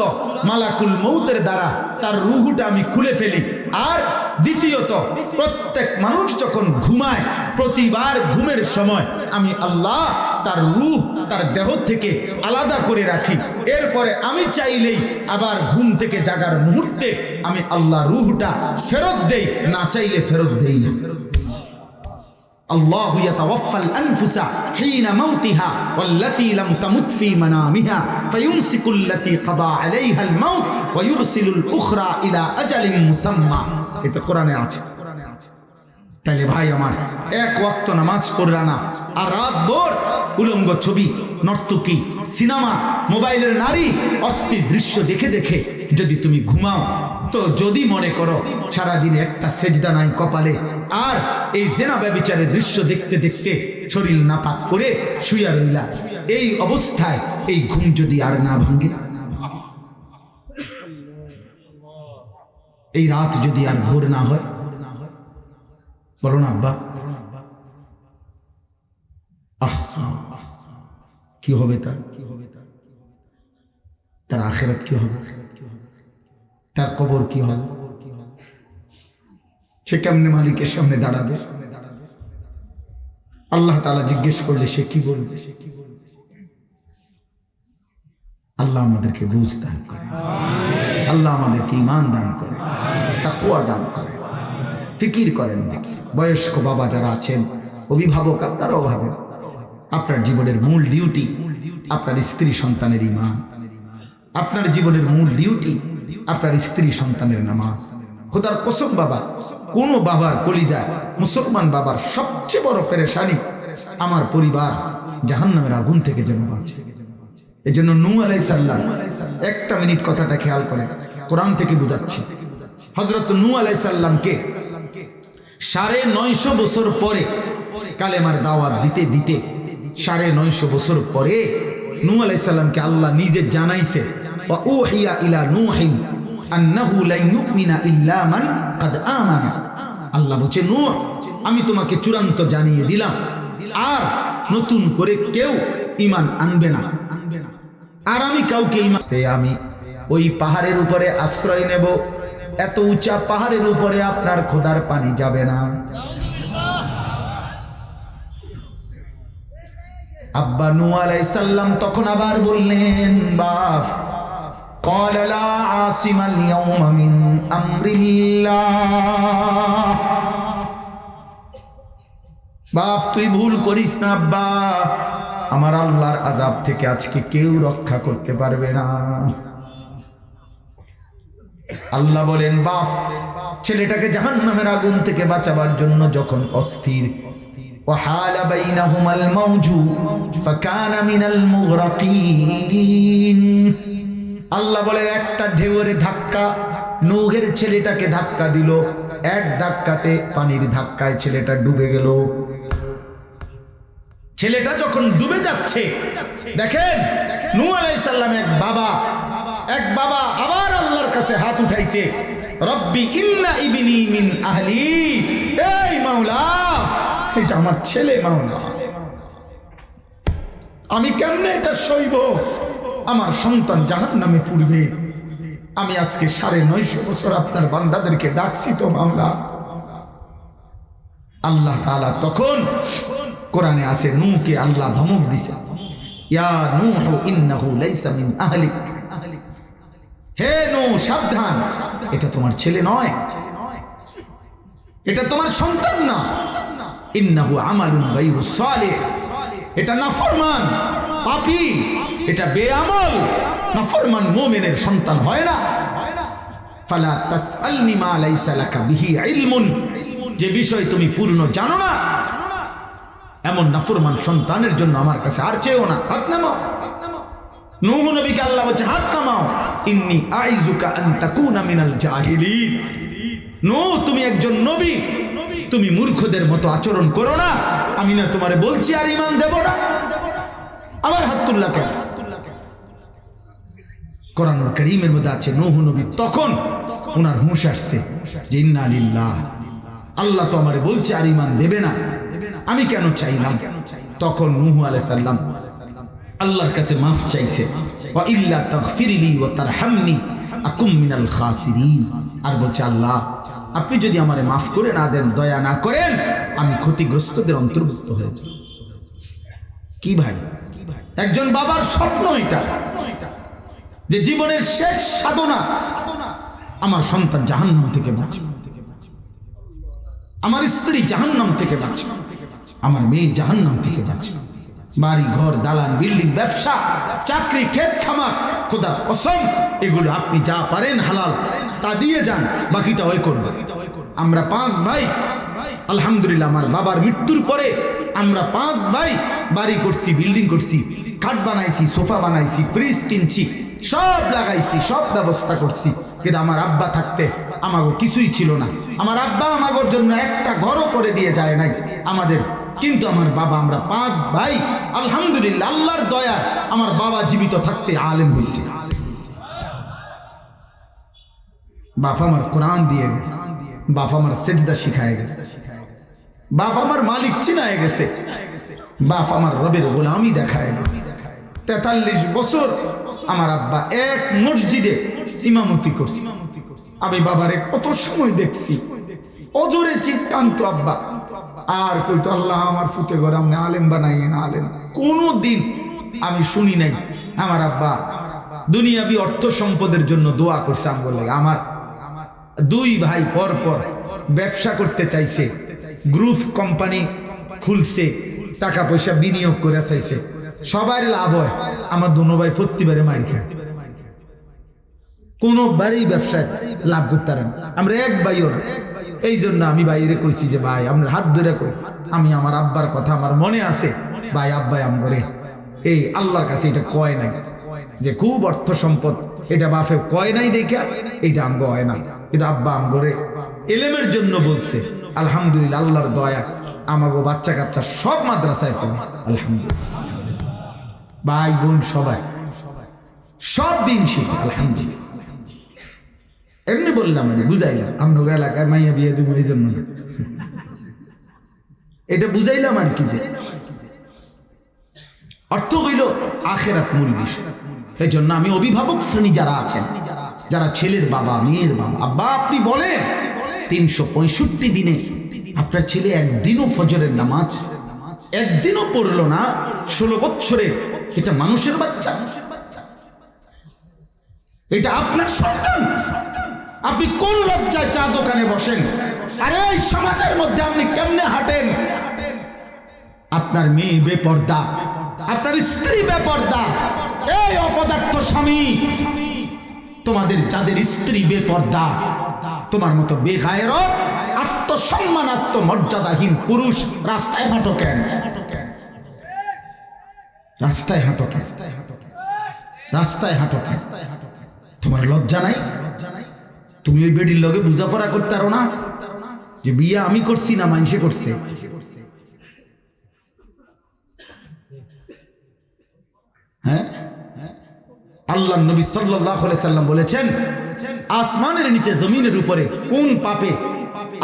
মালাকুল মউতের দ্বারা তার রূহটা আমি খুলে ফেলি, আর দ্বিতীয়ত প্রত্যেক মানুষ যখন ঘুমায়, প্রতিবার ঘুমের সময় আমি আল্লাহ তার রূহ তার দেহ থেকে আলাদা করে রাখি। এরপরে আমি চাইলেই আবার ঘুম থেকে জাগার মুহূর্তে আমি আল্লাহ রূহটা ফেরত দেই, না চাইলে ফেরত দেই না। আল্লাহু ইয়াতাওয়াফাল আনফুসা হিনা মাউতিহা ওয়াল্লাতী লাম তামুত ফী মানামিহা ফায়ুমসিকুল্লাতী কাদা আলাইহাল মাউত ওয়া ইউরসিলুল উখরা ইলা আজালিন মুসাম্মা। এটা কোরআনে আছে। তাহলে ভাই আমার, এক ওয়াক্ত নামাজ পড়রা না, আর রাত ভোর উলঙ্গ ছবি, নর্তকী, সিনেমা, মোবাইলের নারী, অস্থির দৃশ্য দেখে দেখে যদি তুমি ঘুমাও, তো যদি মনে করো সারাদিন একটা সেজদা নাই কপালে, আর এই জেনা ব্যভিচারের দৃশ্য দেখতে দেখতে শরীর নাপাক করে শুয়া রইলা, এই অবস্থায় এই ঘুম যদি আর না ভাঙে, এই রাত যদি আর ভোর না হয়, বলো না আব্বা, কি হবে তার? তার আখিরাত কি হবে? তার কবর কি হবে? সে কেমনে মালিকের সামনে দাঁড়াবে? আল্লাহ তাআলা জিজ্ঞেস করলে সে কি বলবে? আল্লাহ আমাদেরকে বুঝ দান করে, আল্লাহ আমাদেরকে ঈমান দান করে, তাকওয়া দান করে। ফিকির করেন, বয়স্ক বাবা যারা আছেন, অভিভাবক আপনারাও ভাবেন, আপনার জীবনের মূল ডিউটি আপনার স্ত্রী সন্তানের ঈমান, আপনার জীবনের মূল ডিউটি আপনার স্ত্রী সন্তানের নামাজ। খোদার কসম বাবা, কোন বাবার কলিজায়, মুসলমান বাবার সবচেয়ে বড় পেরেশানি, আমার পরিবার জাহান্নামের আগুন থেকে যেন বাঁচে। এই জন্য নূহ আলাইহিস সালাম, একটা মিনিট কথাটা খেয়াল করেন, কোরআন থেকে বুঝাচ্ছি। হযরত নূহ আলাইহিস সালামকে 950 বছর পরে কালেমার দাওয়াত দিতে দিতে 950 বছর পরে নূহ আলাইহিস সালামকে আল্লাহ নিজে জানাইছে, ওয়া উহিয়া ইলা নূহিন আন্নাহু লান ইউমিনা ইল্লা মান ক্বাদ আমানা। আল্লাহ বলেছে, নূহ, আমি তোমাকে চূড়ান্ত জানিয়ে দিলাম, আর নতুন করে কেউ ঈমান আনবে না, আর আমি কাউকে ঈমান, আমি ওই পাহাড়ের উপরে আশ্রয় নেব। এত উঁচা পাহাড়ের উপরে আপনার খোদার পানি যাবে না। আব্বা নূহ আলাইহিস সালাম তখন আবার বললেন, বাপ, قال لا عاصم اليوم من امر الله। বাপ, তুই ভুল করিস না আব্বা, আমার আল্লাহর আযাব থেকে আজকে কেউ রক্ষা করতে পারবে না। আল্লাহ বলেন, বাপ, ছেলেটাকে জাহান্নামের আগুন থেকে বাঁচাবার জন্য যখন অস্থির, وحال بينهما الموج فكان من المغرقين। আল্লাহ বলেন, একটা ঢেউয়ের ধাক্কা নূহের ছেলেটাকে ধাক্কা দিল, এক ধাক্কাতে পানির ধাক্কায় ছেলেটা ডুবে গেল। ছেলেটা যখন ডুবে যাচ্ছে, দেখেন নূহ আলাইহিস সালাম এক বাবা আবার আল্লাহর কাছে হাত উঠাইছে, রব্বি ইন্না ইবনি মিন আহলি, এই মাওলা, এটা আমার ছেলে মাওলা, আমি কেমনে এটা সইব? আমার সন্তান জাহান্নামে পড়বে। আমি আজকে 950 বছর আপনার বান্দাদেরকে ডাকছি তো মাওলা, আল্লাহ তাআলা তখন কোরআনে আছে নূহকে আল্লাহ ধমক দিছে, ইয়া নূহ ইন্নাহু লাইসা মিন আহলিক, হে নূহ সাবধান, এটা তোমার ছেলে নয়, এটা তোমার সন্তান না, ইন্নাহু আমালুন গায়রু সালিহ, এটা নাফরমান পাপী, এটা বেআমল নাফরমান মুমিনের সন্তান হয় না। ফালা তাসআলনি মা লাইসা লাকা বিহি ইলমুন, যে বিষয় তুমি পূর্ণ জানো না এমন নাফরমান সন্তানের জন্য আমার কাছে আর চেয়েও না। হাত নামাও। নূহ নবীকে আল্লাহ বলছে হাত নামাও, ইন্নী আইযুকা আন তাকুনা মিনাল জাহিলিন। নূহ তুমি একজন নবী, তুমি মূর্খদের মতো আচরণ করো না, আমি না তোমারে বলছি আর ঈমান দেব না। আবার হাত তুললা কেন? কোরআনুল কারীমের মধ্যে আছে নূহ নবী তখন ওনার হুঁশ আসছে যে ইন্না লিল্লাহ, আল্লাহ তো আমারে বলছে আর ঈমান দেবে না, আমি কেন চাইলাম? তখন নূহ আলাইহিস সালাম আল্লাহর কাছে মাফ চাইছে, ওয়া ইল্লা তাগফিরলি ওয়া তারহামনি আকুম মিনাল খাসিরিন, আর বলছে আল্লাহ আপনি যদি আমারে মাফ করে না দেন, দয়া না করেন, আমি ক্ষতিগ্রস্তদের অন্তর্ভুক্ত হয়ে যাব। কি ভাই, একজন বাবার স্বপ্ন এটা যে জীবনের শেষ সাধনা আমার সন্তান জাহান্নাম থেকে বাঁচবে, আমার স্ত্রী জাহান্নাম থেকে বাঁচবে, আমার মেয়ে জাহান্নাম থেকে বাঁচবে, বাড়ি ঘর দালান বিল্ডিং ব্যবসা চাকরি ক্ষেত খামার, খোদার কসম এগুলো আপনি যা পারেন হালাল তা দিয়ে যান, বাকিটা ওই করবে। আমরা 5 ভাই, আলহামদুলিল্লাহ আমার বাবার মৃত্যুর পরে আমরা 5 ভাই বাড়ি করছি, বিল্ডিং করছি, খাট বানাইছি, সোফা বানাইছি, ফ্রিজ কিনছি, সব লাগাইছি, সব ব্যবস্থা করছি, কিন্তু আমার আব্বা থাকতে আমাগো কিছুই ছিল না। আমার আব্বা আমাগোর জন্য একটা ঘরও করে দিয়ে যায় নাই আমাদের, কিন্তু আমার বাবা, আমরা 5 ভাই আলহামদুলিল্লাহ আল্লাহর দয়া আমার বাবা জীবিত থাকতে আলেম হয়েছে। বাপ আমার কোরআন দিয়ে গেছে, বাপ আমার সেজদা শিখায় গেছে, বাপ আমার মালিক চিনায় গেছে, বাপ আমার রবের গোলামি দেখায় গেছে। 43 বছর আমার আব্বা এক মসজিদে ইমামতি করছে। আমি বাবারে কত সময় দেখছি, অজরে চিৎকান্ত আব্বা, আর কইতো আল্লাহ আমার ফুতে ঘরে আপনি আলেম বানাইয়েন, আলেম। কোনো দিন আমি শুনি নাই আমার আব্বা দুনিয়াবি অর্থ সম্পদের জন্য দোয়া করছে। আমি বলে আমার 2 ভাই পর পর ব্যবসা করতে চাইছে, গ্রুপ কোম্পানি খুলছে, টাকা পয়সা বিনিয়োগ করে চাইছে, সবার লাভ হয়, আমার 2 ভাই প্রতিবারে মার খায়, কোনো বাড়ি ব্যবসায় লাভ করতে পারেন, আমরা এক ভাইও না। এই জন্য আমি বাইরে কইছি যে ভাই আমরা হাত ধরে কই, আমি আমার আব্বার কথা আমার মনে আছে, ভাই আব্বাই আম করে এই আল্লাহর কাছে এটা কয় নাই যে খুব অর্থ সম্পদ, এটা বাপে কয় নাই দেখা এটা আমগো হয় না, কিন্তু আব্বা আম করে এলেমের জন্য বলছে। আলহামদুলিল্লাহ আল্লাহর দয়া আমাগো বাচ্চা কাচ্চা সব মাদ্রাসায় পড়ে, আলহামদুলিল্লাহ ভাই বোন সবাই সব দিন শিখে, আলহামদুলিল্লাহ। এমনি বললাম মানে বুঝাইলাম, আমরা এলাকায় মাইয়া বিয়ে দেবো এই জন্য না, এটা বুঝাইলাম আর কি, যে অর্থ হইল আখেরাত মূল বিষয়। এই জন্য আমি অভিভাবক শ্রেণী যারা আছেন, যারা ছেলের বাবা মেয়ের বাবা, আব্বা আপনি বলেন 365 দিনে আপনার ছেলে একদিনও ফজরের নামাজ একদিনও পড়লো না, 16 বছরে, এটা মানুষের বাচ্চা, এটা আপনার সন্তান। আপনি কোন লজ্জায় চা দোকানে বসেন, আরে এই সমাজের মধ্যে আপনি কেমনে হাঁটেন? আপনার মেয়ে বেপর্দা, আপনার স্ত্রী বেপর্দা, এই অপদার্থ স্বামী, তোমাদের যাদের স্ত্রী বেপর্দা, তোমার মতো বেগায়রত আত্মসম্মান আত্মমর্যাদাহীন পুরুষ রাস্তায় হাঁটো কেন? রাস্তায় হাঁটো কেন? রাস্তায় হাঁটো কেন? তোমার লজ্জা নাই? তুমি ওই বেডির লগে বুঝাপড়া করতে পারো না যে বিয়ে আমি করছি না মানুষে করছে? হ্যাঁ, আল্লাহ নবী সাল্লাল্লাহু আলাইহি সাল্লাম বলেছেন, আসমানের নিচে জমিনের উপরে কোন পাপে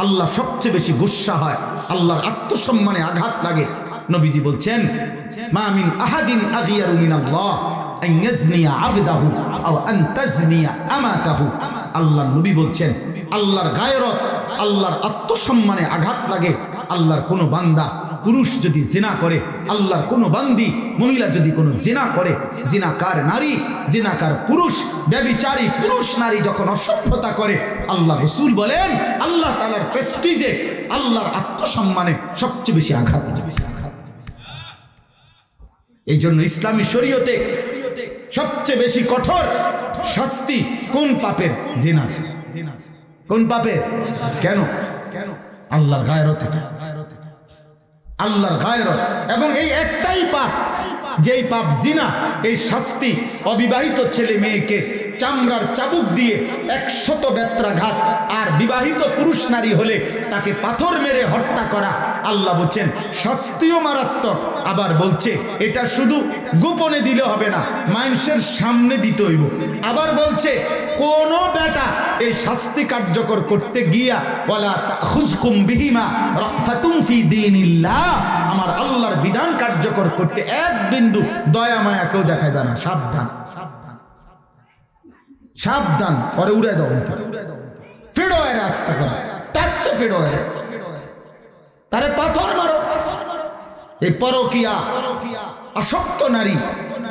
আল্লাহ সবচেয়ে বেশি গুসা হয়, আল্লাহর আত্মসম্মানে আঘাত লাগে? নবীজি বলছেন, মা মিন আহাদিন আগিয়ারু মিনাল্লাহ আন ইয়াজনিয়া আবদাহু আও আন তাজনিয়া আমাতাহু আল্লাহর নবী বলছেন, আল্লাহর গায়রত, আল্লাহর আত্মসম্মানে আঘাত লাগে। আল্লাহর কোনো বান্দা পুরুষ যদি জিনা করে, আল্লাহর কোনো বান্দি মহিলা যদি কোনো জিনা করে, জিনাকার নারী, জিনাকার পুরুষ, ব্যভিচারী পুরুষ নারী যখন অসভ্যতা করে, আল্লাহ রাসূল বলেন আল্লাহ তাআলার প্রেস্টিজে, আল্লাহর আত্মসম্মানে সবচেয়ে বেশি আঘাত লাগে। এই জন্য ইসলামী শরীয়তে সবচেয়ে বেশি কঠোর শাস্তি কোন পাপের? জিনার। কোন পাপের? কেন? আল্লাহর গায়রত, আল্লাহর গায়রত। এবং এই একটাই পাপ, যেই পাপ জিনা, এই শাস্তি অবিবাহিত ছেলে মেয়েকে চামড়ার চাবুক দিয়ে 100 বেত্রাঘাত, আর বিবাহিত পুরুষ নারী হলে তাকে পাথর মেরে হত্যা করা। আল্লাহ বলছেন শাস্তিও মারাত্মক। আবার বলছে এটা শুধু গোপনে দিলে হবে না, মানুষের সামনে দিতে হইব। আবার বলছে কোন বেটা এই শাস্তি কার্যকর করতে গিয়া ওয়ালা তাখুযকুম বিহিমা রাফাতুম ফি দীনিল্লাহ, আমার আল্লাহর বিধান কার্যকর করতে এক বিন্দু দয়া মায়া কেউ দেখাইবে না। সাবধান, সাবধান। পরে উড়াই দাও, ফেড়ো এর রাস্তা করো, টাটসে ফেড়ো এর, তারে পাথর মারো। এই পরকিয়া, আসক্ত নারী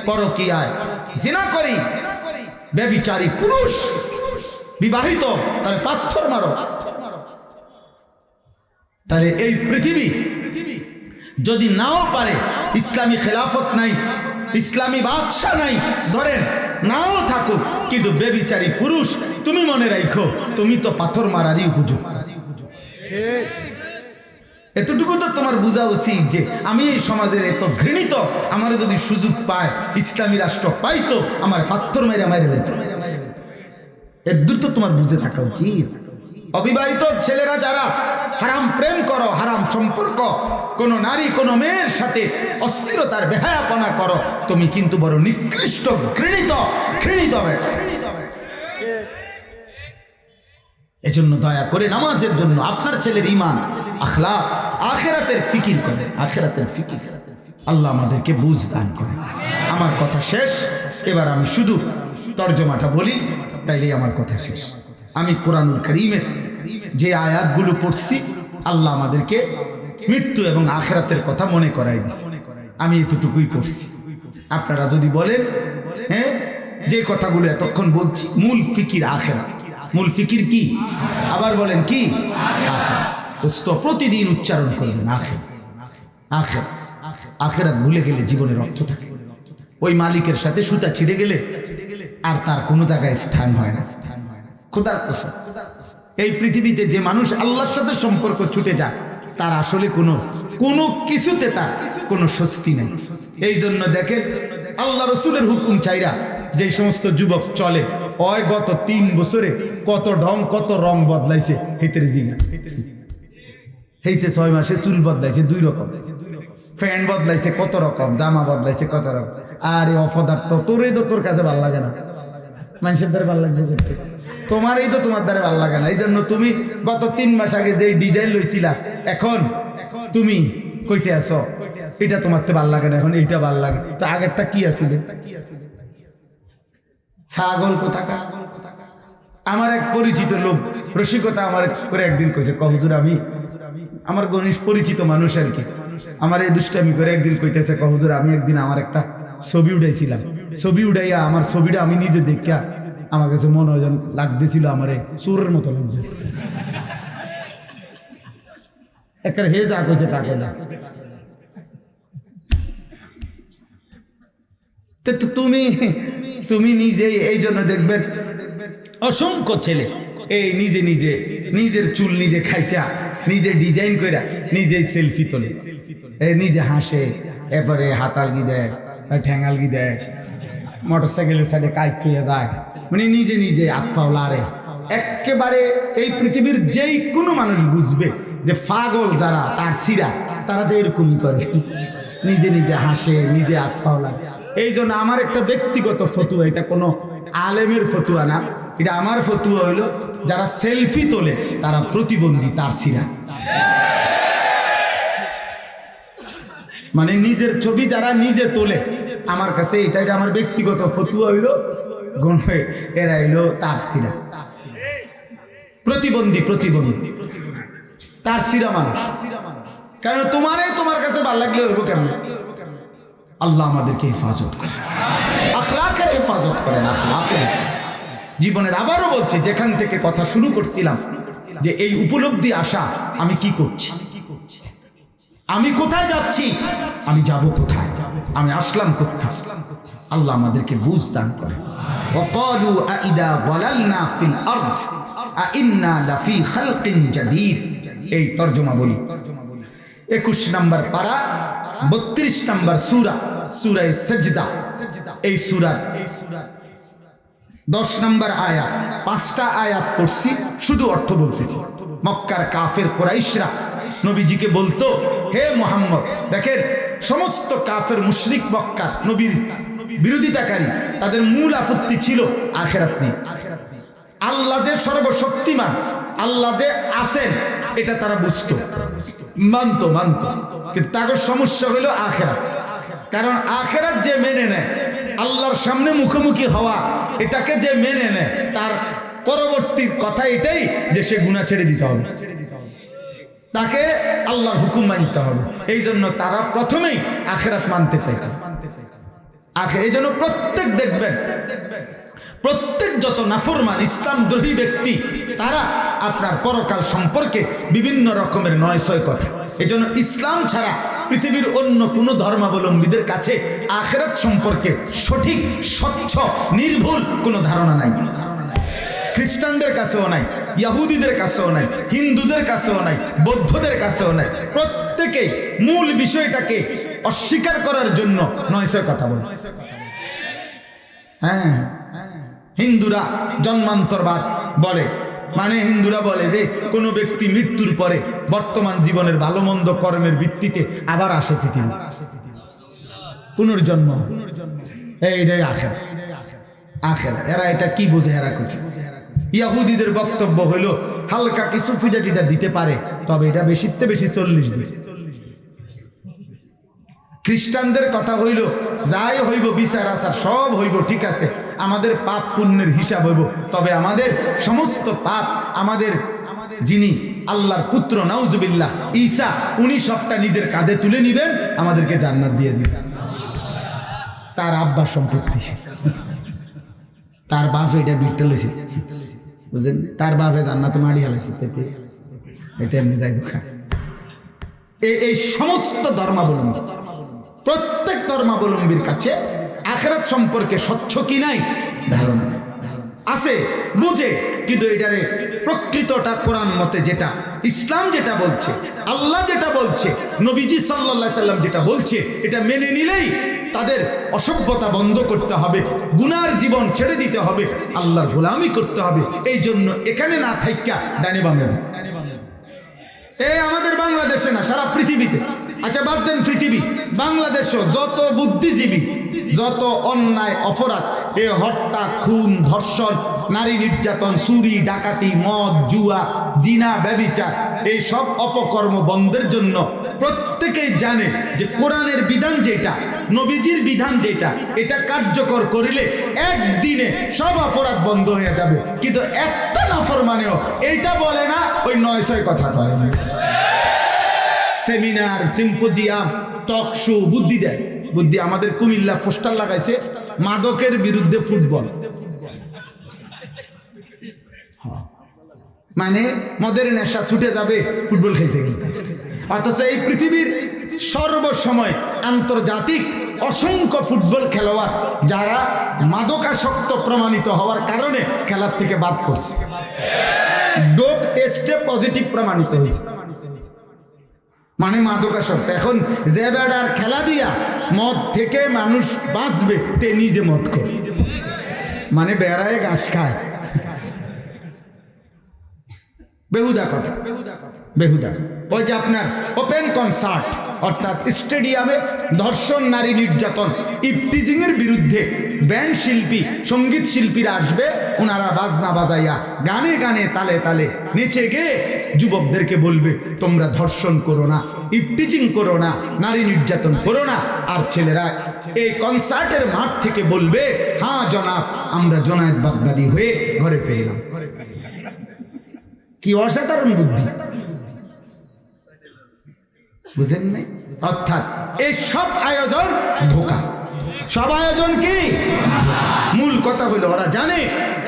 পরকিয়ায় জিনা করি, ব্যভিচারী পুরুষ বিবাহিত, তারে পাথর মারো। তাহলে এই পৃথিবী যদি নাও পারে, ইসলামী খেলাফত নাই, ইসলামী বাদশা নাই, ধরেন নাও থাকুক, কিন্তু ব্যভিচারী পুরুষ তুমি মনে রাখো তুমি তো পাথর মারারই উপযুক্ত। এতটুকু তো তোমার বোঝা উচিত যে আমি এই সমাজের এত ঘৃণিত, আমার যদি সুযোগ পায়, ইসলামী রাষ্ট্র পাইতো, আমার পাথর মেরে মেরে লেত। এর দূর তো তোমার বুঝে থাকা উচিত। অবিবাহিত ছেলেরা যারা হারাম প্রেম করো, হারাম সম্পর্ক, কোন নারী কোন মেয়ের সাথে অস্থিরতার বেহায়াপনা করো, তুমি কিন্তু বড় নিকৃষ্ট, ঘৃণিত, ঘৃণিত হবে। এজন্য দয়া করে নামাজের জন্য আপনার ছেলের ঈমান, আখলাক, আখিরাতের ফিকির করেন, আখিরাতের ফিকির। আল্লাহ আমাদেরকে বুঝ দান করেন। আমার কথা শেষ, এবার আমি শুধু তর্জমাটা বলি, তাইলেই আমার কথা শেষ। আমি কোরআনুল কারীমের যে আয়াতগুলো পড়ছি, আল্লাহ আমাদেরকে মৃত্যু এবং আখিরাতের কথা মনে করাই দিছে। আমি এতটুকুই পড়ছি। আপনারা যদি বলেন হ্যাঁ, যে কথাগুলো এতক্ষণ বলছি, মূল ফিকির আখিরাত। মূল ফিকির কি? আবার বলেন কি? আখিরাত। প্রতিদিন উচ্চারণ করবেন আখিরাত, আখিরাত। আখিরাত ভুলে গেলে জীবনের অর্থ থাকে। ওই মালিকের সাথে সুতা ছিঁড়ে গেলে আর তার কোনো জায়গায় স্থান হয় না। খোদার কসম, এই পৃথিবীতে যে মানুষ আল্লাহর সাথে সম্পর্ক ছুটে যায়, তার আসলে কোনো কিছুতে তার কোনো স্বস্তি নেই। এই জন্য দেখেন আল্লাহ রসুলের হুকুম চাইরা যে সমস্ত যুবক চলে, ওই গত 3 বছরে কত ঢং কত রং বদলাইছে, হেতের জিগা হেইতে 6 মাসে চুল বদলাইছে 2 রকম, ফ্যান বদলাইছে কত রকম, জামা বদলাইছে কত রকম। আরে অপদার্থ, তোরই তো তোর কাছে ভালো লাগে না, মানুষের দ্বারা ভালো লাগবে, তোমার এই তো তোমার দ্বারা ভালো লাগে না। এই জন্য তুমি গত 3 মাস আগে যে ডিজাইন লইছিলা, এখন তুমি কইতে আসো এটা তোমার তো ভালো লাগে না, এখন এইটা ভালো লাগে। তো আগেরটা কি আছিল? ছাগল কোথাকার। আমার এক পরিচিত লোক রসিকতা আমার করে একদিন কইছে, হুজুর আমি, আমার ঘনিষ্ঠ পরিচিত মানুষ আর কি, আমার এই দুষ্টামি করে একদিন কইতেছে, হুজুর আমি একদিন আমার একটা ছবি উঠাইছিলাম, ছবি উঠাইয়া আমার ছবিটা আমি নিজে দেখিয়া আমার কাছে মনে হয় লাগতেছিল আমার চোরের মতো লাগতেছে। একটা হে যা কইছে তাকে যা। তো তুমি নিজে, এই জন্য দেখবেন অসংখ্য ছেলে এই নিজে নিজে নিজের চুল নিজে খাইটা, নিজে ডিজাইন কইরা নিজে সেলফি তোলে, নিজে হাসে, এরপরে হাতালগি দেয়, ঠ্যাঙালগি দেয়, মোটরসাইকেলের সাইডে কাইট খেয়ে যায়, মানে নিজে নিজে আতফাও লারে। একেবারে এই পৃথিবীর যেই কোনো মানুষ বুঝবে যে পাগল যারা, তার সিরা, তারা তো এরকমই করে, নিজে নিজে হাসে, নিজে আতফাও লাগে। এই জন্য আমার একটা ব্যক্তিগত ফতুয়া, এটা কোনো আলেমের ফতুয়া না, এটা আমার ফতুয়া হইলো, যারা সেলফি তোলে তারা প্রতিবন্ধী, তার সিরা। মানে নিজের ছবি যারা নিজে তোলে, আমার কাছে এটা আমার ব্যক্তিগত ফতুয়া হইলো, এরা হইলো তার সিরা। প্রতিবন্ধী তার সিরা মানুষ। কেন তোমার কাছে ভালো লাগলে হইব কেমন? আল্লাহ আমাদেরকে হেফাজত করে, আখলাকের হেফাজত করেন, আখলাকের। জীবনের আবারও বলছি, যেখান থেকে কথা শুরু করছিলাম, যে এই উপলব্ধি আসা, আমি কি করছি, আমি কোথায় যাচ্ছি, আমি যাব কোথায়, আমি আসলাম কোথায়। আল্লাহ আমাদেরকে বুঝ দান করে। ওয়াকালু আইদা যালালনা ফিল আরদ আইন্না লাফি খালকিন জাদীদ। এই তরজমা বলি। 21 নম্বর পারা, 32 নম্বর সূরা, সূরা সাজদা। এই সূরার 10 নম্বর আয়াত, 5টা আয়াত পড়ছি, শুধু অর্থ বলতেছি। মক্কার কাফের কুরাইশরা নবীজিকে বলতো, হে মুহাম্মদ, দেখেন সমস্ত কাফের মুশরিক মক্কা নবীর বিরোধিতাকারী, তাদের মূল আপত্তি ছিল আখিরাত নিয়ে। আল্লাহ যে সর্বশক্তিমান, আল্লাহ যে আছেন, এটা তারা বুঝতো, মানতো, কিন্তু তাদের সমস্যা হলো আখিরাত। কারণ আখিরাত যে মেনে নেয়, আল্লাহর সামনে মুখোমুখি হওয়া, এটাকে যে মেনে নেয়, তার পরবর্তী কথা এটাই যে সে গুনাহ ছেড়ে দিতে হবে, তাকে আল্লাহর হুকুম মানতে হবে। এই জন্য তারা প্রথমেই আখিরাত মানতে চাইতেন। এই জন্য প্রত্যেক যত নাফরমান ইসলাম দ্রোহী ব্যক্তি, তারা আপনার পরকাল সম্পর্কে বিভিন্ন রকমের নয়ছয় কথা। এই জন্য ইসলাম ছাড়া পৃথিবীর অন্য কোনো ধর্মাবলম্বীদের কাছে আখিরাত সম্পর্কে সঠিক, স্বচ্ছ, নির্ভুল কোনো ধারণা নাই। খ্রিস্টানদের কাছেও নাই, ইহুদিদের কাছেও নাই, হিন্দুদের কাছেও নাই, বৌদ্ধদের কাছেও নাই। প্রত্যেকেই মূল বিষয়টাকে অস্বীকার করার জন্য নয়ছয় কথা বলে। হ্যাঁ, হিন্দুরা জন্মান্তরবাদ বলে, মানে হিন্দুরা বলে যে কোনো ব্যক্তি মৃত্যুর পরে বর্তমান জীবনের ভালো মন্দ কর্মের ভিত্তিতে আবার আসে পৃথিবী, পুনর্জন্ম। এইটাই আখেরা। এরা এটা কি বোঝে? এরা কি? ইহুদিদের বক্তব্য হইল হালকা কিছু ফিডাটিটা দিতে পারে, তবে এটা বেশিতে বেশি 40 দিন। খ্রিস্টানদের কথা হইল যাই হইব, বিচার আচার সব হইব, ঠিক আছে, আমাদের পাপ পুণ্যের হিসাব হইব, তবে আমাদের সমস্ত পাপ, আমাদের যিনি আল্লাহর পুত্র নাউজুবিল্লাহ ঈসা, উনি সবটা নিজের কাঁধে তুলে নিবেন, আমাদেরকে জান্নাত দিয়ে দিবেন। তার আব্বা সম্পত্তি, তার বাপ এটা বিটটা লইছে, বুঝলেন? তার বাপে জান্নাতে মাড়ি হালাইছে, এটা এমনি যাইব। এই সমস্ত ধর্মাবলম্বী, প্রত্যেক ধর্মাবলম্বীর কাছে আখিরাত সম্পর্কে স্বচ্ছ কি নাই ধারণা আছে, বুঝে, কিন্তু এটারে প্রকৃতটা কোরআন মতে যেটা ইসলাম যেটা বলছে, আল্লাহ যেটা বলছে, নবীজি সাল্লাল্লাহু আলাইহি সাল্লাম যেটা বলছে, এটা মেনে নিলেই তাদের অসভ্যতা বন্ধ করতে হবে, গুনার জীবন ছেড়ে দিতে হবে, আল্লাহর গোলামি করতে হবে। এই জন্য এখানে না থাইকা ডানে বামে যায়। এই আমাদের বাংলাদেশে না, সারা পৃথিবীতে, আচ্ছা বাদ দেন পৃথিবী, বাংলাদেশও যত বুদ্ধিজীবী, যত অন্যায় অপরাধ, এ হত্যা, খুন, ধর্ষণ, নারী নির্যাতন, চুরি, ডাকাতি, মদ, জুয়া, জিনা, ব্যভিচার, এই সব অপকর্ম বন্ধের জন্য প্রত্যেকেই জানে যে কোরআনের বিধান যেটা, নবীজির বিধান যেটা, এটা কার্যকর করিলে একদিনে সব অপরাধ বন্ধ হয়ে যাবে। কিন্তু একটা নাফরমানেও এইটা বলে না, ওই 900 কথা কয়। সেমিনার, সিম্পোজিয়াম, টক শো, বুদ্ধি দেয়। বুদ্ধি আমাদের কুমিল্লা পোস্টার লাগাইছে, মাদকের বিরুদ্ধে ফুটবল, মানে মদের নেশা ছুটে যাবে ফুটবল খেলতে গেলে। অথচ এই পৃথিবীর সর্বসময় আন্তর্জাতিক অসংখ্য ফুটবল খেলোয়াড় যারা মাদকাসক্ত প্রমাণিত হওয়ার কারণে খেলার থেকে বাদ করছে, ডোপ টেস্টে পজিটিভ প্রমাণিত হয়েছে, মানে মাদকাসক্ত। এখন যে বেড়ার খেলা দিয়া মদ থেকে মানুষ বাঁচবে, তে নিজে মদ করে, মানে বেড়ায় ঘাস খায়। বেহুদা কথা, বেহুদা। ওই যে আপনার ওপেন কনসার্ট, অর্থাৎ স্টেডিয়ামে ধর্ষণ, নারী নির্যাতন, ইফটিজিং এর বিরুদ্ধে ব্যান্ড শিল্পী, সঙ্গীত শিল্পীরা আসবে, ওনারা বাজনা বাজাইয়া গানে গানে তালে তালে নেচে গিয়ে যুবকদেরকে বলবে তোমরা ধর্ষণ করো না, ইফটিজিং করো না, নারী নির্যাতন করো না। আর ছেলেরা এই কনসার্টের মাঠ থেকে বলবে হ্যাঁ জনাব, আমরা জনায়েত বাগদাদি হয়ে ঘরে ফিরলাম। কি অসাধারণ বুদ্ধি, বুঝেন নাই? অর্থাৎ এই সব আয়োজন ধোঁকা, সব আয়োজন কি? মূল কথা হলো ওরা জানে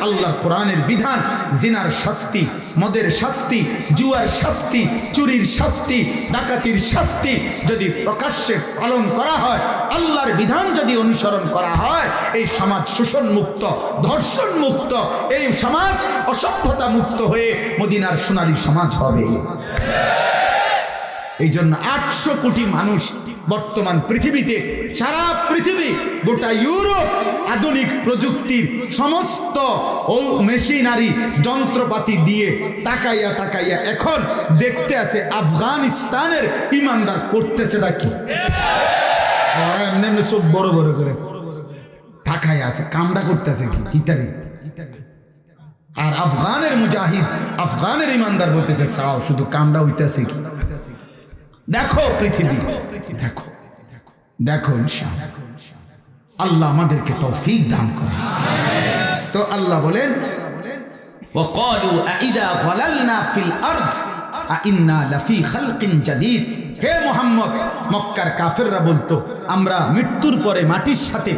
আল্লাহর কোরআনের বিধান, জিনার শাস্তি, মদের শাস্তি, জুয়ার শাস্তি, চুরির শাস্তি, ডাকাতির শাস্তি যদি প্রকাশ্যে পালন করা হয়, আল্লাহর বিধান যদি অনুসরণ করা হয়, এই সমাজ শোষণ মুক্ত, ধর্ষণ মুক্ত, এই সমাজ অসভ্যতা মুক্ত হয়ে মদিনার সোনালী সমাজ হবে। এই জন্য 800 কোটি মানুষ বর্তমান পৃথিবীতে, সারা পৃথিবী, গোটা ইউরোপ আধুনিক প্রযুক্তির সমস্ত মেশিনারি যন্ত্রপাতি দিয়ে তাকাইয়া তাকাইয়া এখন দেখতে আছে আফগানিস্তানের ইমানদার করতেছেটা কি। ওরা এমনি এমনি চোখ বড় বড় করে তাকাইয়া আছে, কামড়া করতেছে কি কিতারি। আর আফগানের মুজাহিদ, আফগানের ইমানদার বলতেছে চাও শুধু কামড়া হইতেছে কি। দেখো পৃথিবী, দেখো দেখো ইনশাআল্লাহ আল্লাহ আমাদেরকে তৌফিক দান করে। তো আল্লাহ বলেন ওয়াকালু আইদা যালালনা ফিল আরদ আইন্না লাফি খালকিন জাদীদ। হে মুহাম্মদ, মক্কার কাফেররা বলতো আমরা মৃত্যুর পরে মাটির সাথে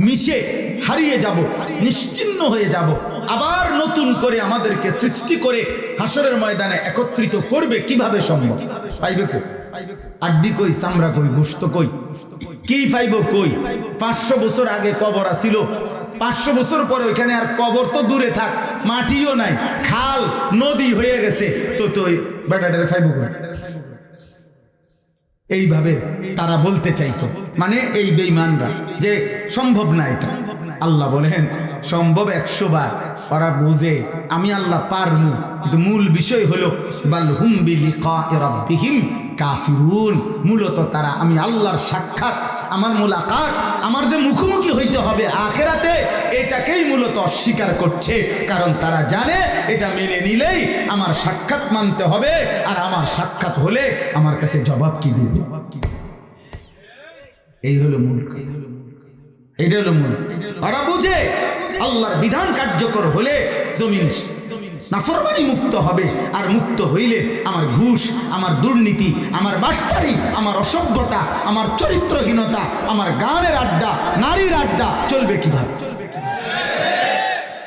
মিশে হারিয়ে যাব, নিশ্চিহ্ন হয়ে যাব, আবার নতুন করে আমাদেরকে সৃষ্টি করে হাসরের ময়দানে একত্রিত করবে, কিভাবে সম্ভব? পাইবে কই? আড্ডি কই, চামড়া কই, গোশত কই, কি পাইব কই? 500 বছর আগে কবর আছিল, 500 বছর পরে ওইখানে আর কবর তো দূরে থাক, মাটিও নাই, খাল নদী হয়ে গেছে, তো বেটাটারে পাইব কই? এইভাবে তারা বলতে চাইতো, মানে এই বেঈমানরা, যে সম্ভব না এটা। আল্লাহ বলেন সম্ভব 100 বার। ওরা বুঝে আমি আল্লাহ পারমু, কিন্তু মূল বিষয় হলো বাল হুম বিলিকাই রাব্বিহিম কাফিরুন। মূলত তারা আমি আল্লাহর সাক্ষাৎ, আমার মুলাকাত, আমার যে মুখোমুখি হইতে হবে আখিরাতে, এটাকেই মূলত অস্বীকার করছে। কারণ তারা জানে এটা মেনে নিলেই আমার সাক্ষাৎ মানতে হবে, আর আমার সাক্ষাৎ হলে আমার কাছে জবাব কি দিবে। এই হলো মূল, এটা হলো মূল। ওরা বুঝে আল্লাহর বিধান কার্যকর হলে জমিন নাফরমানি মুক্ত হবে, আর মুক্ত হইলে আমার ঘুষ, আমার দুর্নীতি, আমার বাটপারি, আমার অসভ্যতা, আমার চরিত্রহীনতা, আমার গানের আড্ডা, নারীর আড্ডা চলবে কিভাবে?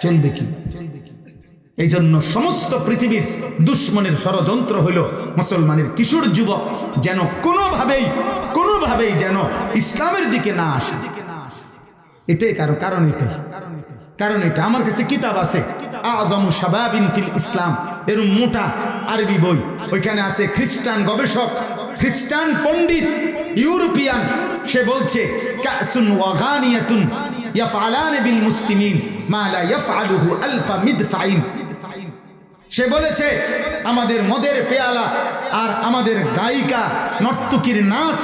চলবে কি? এই জন্য সমস্ত পৃথিবীর দুশ্মনের ষড়যন্ত্র হইল মুসলমানের কিশোর যুবক যেন কোনোভাবেই যেন ইসলামের দিকে না আসে। এটাই কারণ এটা আমার কাছে কিতাব আছে, আযমু শাবাবিন ফিল ইসলাম, এর মোটা আরবি বই, ওইখানে আছে খ্রিস্টান গবেষক, খ্রিস্টান পণ্ডিত, ইউরোপিয়ান, সে বলছে কাসুন ওয়া গানিয়াতুন ইয়াফআলান বিল মুসলিমিন মা লা ইয়াফআলুহু আলফা মিদফাইন। সে বলেছে আমাদের মদের পেয়ালা আর আমাদের গায়িকা নর্তকীর নাচ,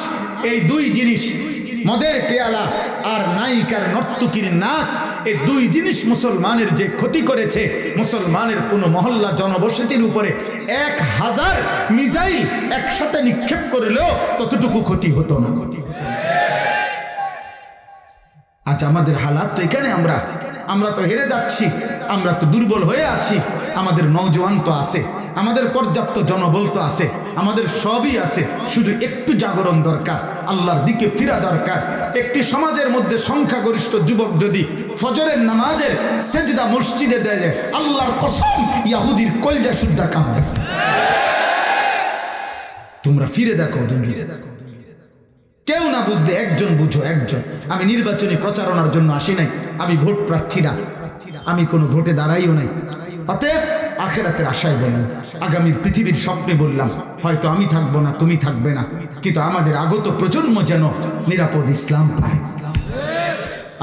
এই দুই জিনিস, মদের পেয়ালা আর নায়িকার নর্তকীর নাচ, এই দুই জিনিস মুসলমানের যে ক্ষতি করেছে, মুসলমানের কোনো মহল্লা জনবসতির উপরে 1000 মিসাইল একসাথে নিক্ষেপ করলেও ততটুকু ক্ষতি হতো না। আজ আমাদের হালাত তো এখানে, আমরা তো হেরে যাচ্ছি, আমরা তো দুর্বল হয়ে আছি। আমাদের নওজোয়ান তো আছে, আমাদের পর্যাপ্ত জনবল তো আছে, আমাদের সবই আছে, শুধু একটু জাগরণ দরকার, আল্লাহর দিকে ফিরা দরকার। একটি সমাজের মধ্যে সংখ্যাগরিষ্ঠ যুবক যদি ফজরের নামাজের সেজদা মসজিদে দেয়, আল্লাহর কসম ইহুদির কলজা সুদ্ধা কাঁপবে। তোমরা ফিরে দেখো, কেউ না বুঝলে একজন বুঝো, একজন। আমি নির্বাচনী প্রচারণার জন্য আসি নাই, আমি ভোট প্রার্থী না, আমি কোনো ভোটে দাঁড়াইও নাই। অতএব আখিরাতের আশায় বললাম, আগামীর পৃথিবীর স্বপ্নে বললাম, হয়তো আমি থাকবো না, তুমি থাকবে না, কিন্তু আমাদের আগত প্রজন্ম যেন নিরাপদ ইসলাম পায়,